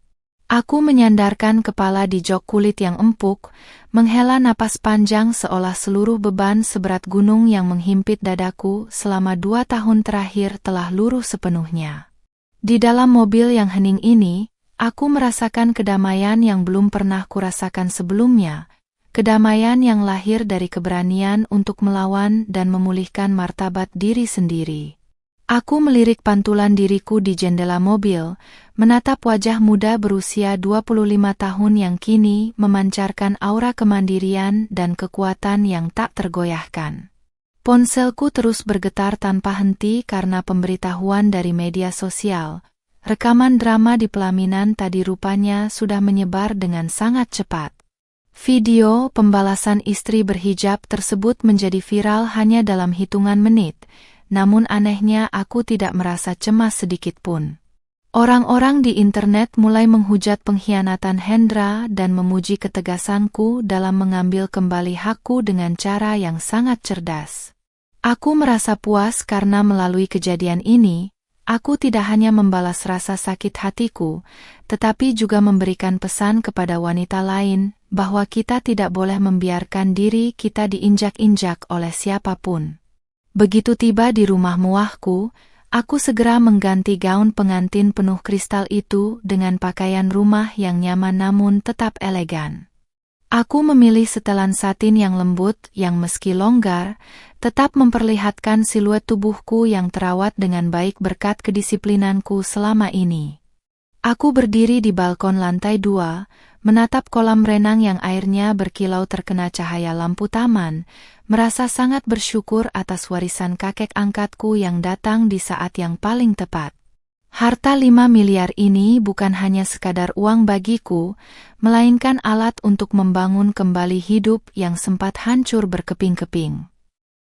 Aku menyandarkan kepala di jok kulit yang empuk, menghela napas panjang seolah seluruh beban seberat gunung yang menghimpit dadaku selama 2 tahun terakhir telah luruh sepenuhnya. Di dalam mobil yang hening ini, aku merasakan kedamaian yang belum pernah kurasakan sebelumnya, kedamaian yang lahir dari keberanian untuk melawan dan memulihkan martabat diri sendiri. Aku melirik pantulan diriku di jendela mobil, menatap wajah muda berusia 25 tahun yang kini memancarkan aura kemandirian dan kekuatan yang tak tergoyahkan. Ponselku terus bergetar tanpa henti karena pemberitahuan dari media sosial. Rekaman drama di pelaminan tadi rupanya sudah menyebar dengan sangat cepat. Video pembalasan istri berhijab tersebut menjadi viral hanya dalam hitungan menit, namun anehnya aku tidak merasa cemas sedikitpun. Orang-orang di internet mulai menghujat pengkhianatan Hendra dan memuji ketegasanku dalam mengambil kembali hakku dengan cara yang sangat cerdas. Aku merasa puas karena melalui kejadian ini, aku tidak hanya membalas rasa sakit hatiku, tetapi juga memberikan pesan kepada wanita lain bahwa kita tidak boleh membiarkan diri kita diinjak-injak oleh siapapun. Begitu tiba di rumah mewahku, aku segera mengganti gaun pengantin penuh kristal itu dengan pakaian rumah yang nyaman namun tetap elegan. Aku memilih setelan satin yang lembut yang meski longgar, tetap memperlihatkan siluet tubuhku yang terawat dengan baik berkat kedisiplinanku selama ini. Aku berdiri di balkon lantai 2, menatap kolam renang yang airnya berkilau terkena cahaya lampu taman, merasa sangat bersyukur atas warisan kakek angkatku yang datang di saat yang paling tepat. Harta 5 miliar ini bukan hanya sekadar uang bagiku, melainkan alat untuk membangun kembali hidup yang sempat hancur berkeping-keping.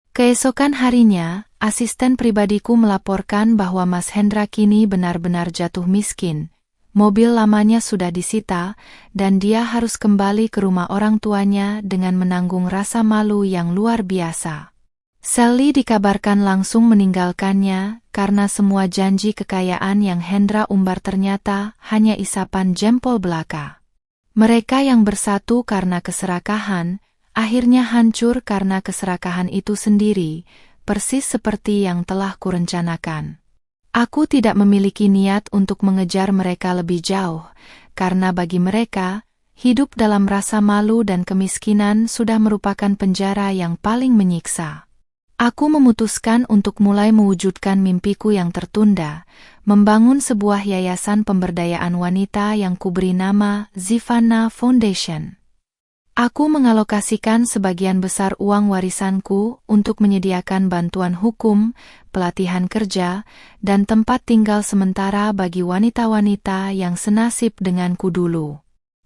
Keesokan harinya, asisten pribadiku melaporkan bahwa Mas Hendra kini benar-benar jatuh miskin. Mobil lamanya sudah disita, dan dia harus kembali ke rumah orang tuanya dengan menanggung rasa malu yang luar biasa. Sally dikabarkan langsung meninggalkannya karena semua janji kekayaan yang Hendra umbar ternyata hanya isapan jempol belaka. Mereka yang bersatu karena keserakahan, akhirnya hancur karena keserakahan itu sendiri, persis seperti yang telah kurencanakan. Aku tidak memiliki niat untuk mengejar mereka lebih jauh, karena bagi mereka, hidup dalam rasa malu dan kemiskinan sudah merupakan penjara yang paling menyiksa. Aku memutuskan untuk mulai mewujudkan mimpiku yang tertunda, membangun sebuah yayasan pemberdayaan wanita yang kuberi nama Zivanna Foundation. Aku mengalokasikan sebagian besar uang warisanku untuk menyediakan bantuan hukum, pelatihan kerja, dan tempat tinggal sementara bagi wanita-wanita yang senasib denganku dulu.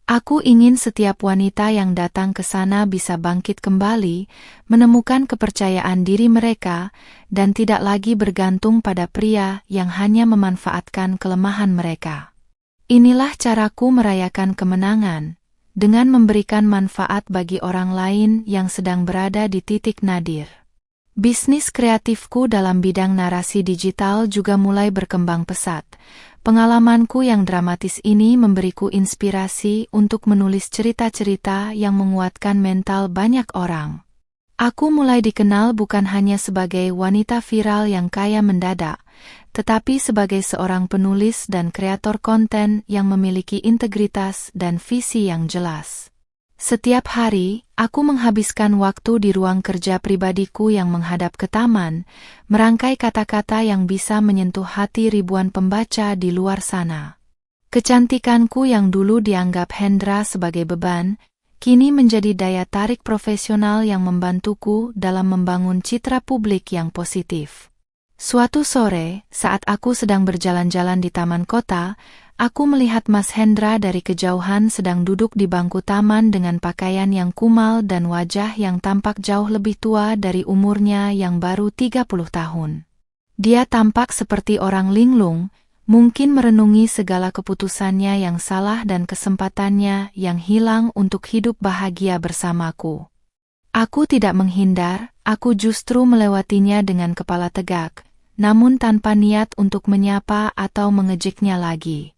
Aku ingin setiap wanita yang datang ke sana bisa bangkit kembali, menemukan kepercayaan diri mereka, dan tidak lagi bergantung pada pria yang hanya memanfaatkan kelemahan mereka. Inilah caraku merayakan kemenangan, dengan memberikan manfaat bagi orang lain yang sedang berada di titik nadir. Bisnis kreatifku dalam bidang narasi digital juga mulai berkembang pesat. Pengalamanku yang dramatis ini memberiku inspirasi untuk menulis cerita-cerita yang menguatkan mental banyak orang. Aku mulai dikenal bukan hanya sebagai wanita viral yang kaya mendadak, tetapi sebagai seorang penulis dan kreator konten yang memiliki integritas dan visi yang jelas. Setiap hari, aku menghabiskan waktu di ruang kerja pribadiku yang menghadap ke taman, merangkai kata-kata yang bisa menyentuh hati ribuan pembaca di luar sana. Kecantikanku yang dulu dianggap Hendra sebagai beban, kini menjadi daya tarik profesional yang membantuku dalam membangun citra publik yang positif. Suatu sore, saat aku sedang berjalan-jalan di taman kota, aku melihat Mas Hendra dari kejauhan sedang duduk di bangku taman dengan pakaian yang kumal dan wajah yang tampak jauh lebih tua dari umurnya yang baru 30 tahun. Dia tampak seperti orang linglung, mungkin merenungi segala keputusannya yang salah dan kesempatannya yang hilang untuk hidup bahagia bersamaku. Aku tidak menghindar, aku justru melewatinya dengan kepala tegak, namun tanpa niat untuk menyapa atau mengejeknya lagi.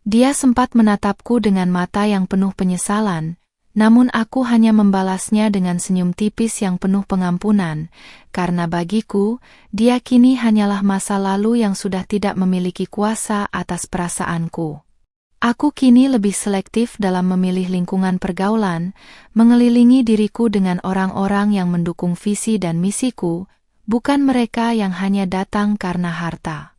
Dia sempat menatapku dengan mata yang penuh penyesalan, namun aku hanya membalasnya dengan senyum tipis yang penuh pengampunan, karena bagiku, dia kini hanyalah masa lalu yang sudah tidak memiliki kuasa atas perasaanku. Aku kini lebih selektif dalam memilih lingkungan pergaulan, mengelilingi diriku dengan orang-orang yang mendukung visi dan misiku, bukan mereka yang hanya datang karena harta.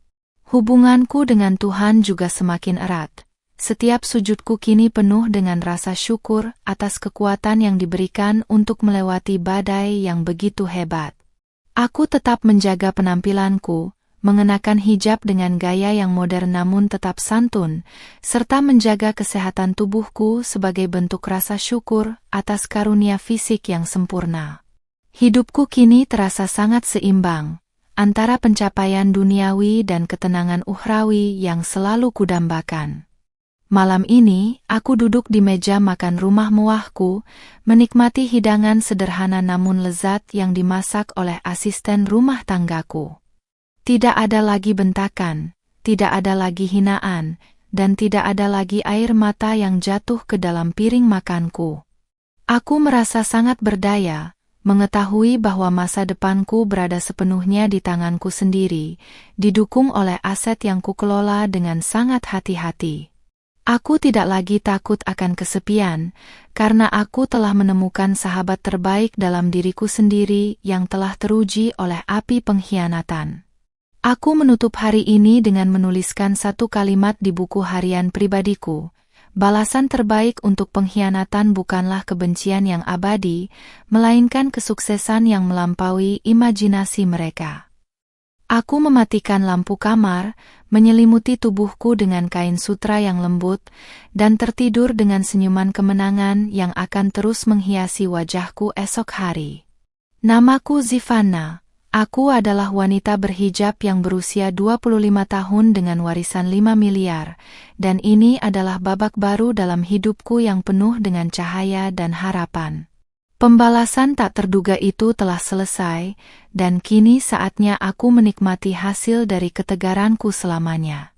Hubunganku dengan Tuhan juga semakin erat. Setiap sujudku kini penuh dengan rasa syukur atas kekuatan yang diberikan untuk melewati badai yang begitu hebat. Aku tetap menjaga penampilanku, mengenakan hijab dengan gaya yang modern namun tetap santun, serta menjaga kesehatan tubuhku sebagai bentuk rasa syukur atas karunia fisik yang sempurna. Hidupku kini terasa sangat seimbang, antara pencapaian duniawi dan ketenangan ukhrawi yang selalu kudambakan. Malam ini, aku duduk di meja makan rumah mewahku, menikmati hidangan sederhana namun lezat yang dimasak oleh asisten rumah tanggaku. Tidak ada lagi bentakan, tidak ada lagi hinaan, dan tidak ada lagi air mata yang jatuh ke dalam piring makanku. Aku merasa sangat berdaya, mengetahui bahwa masa depanku berada sepenuhnya di tanganku sendiri, didukung oleh aset yang kukelola dengan sangat hati-hati. Aku tidak lagi takut akan kesepian, karena aku telah menemukan sahabat terbaik dalam diriku sendiri yang telah teruji oleh api pengkhianatan. Aku menutup hari ini dengan menuliskan satu kalimat di buku harian pribadiku. Balasan terbaik untuk pengkhianatan bukanlah kebencian yang abadi, melainkan kesuksesan yang melampaui imajinasi mereka. Aku mematikan lampu kamar, menyelimuti tubuhku dengan kain sutra yang lembut, dan tertidur dengan senyuman kemenangan yang akan terus menghiasi wajahku esok hari. Namaku Zivanna. Aku adalah wanita berhijab yang berusia 25 tahun dengan warisan 5 miliar, dan ini adalah babak baru dalam hidupku yang penuh dengan cahaya dan harapan. Pembalasan tak terduga itu telah selesai, dan kini saatnya aku menikmati hasil dari ketegaranku selamanya.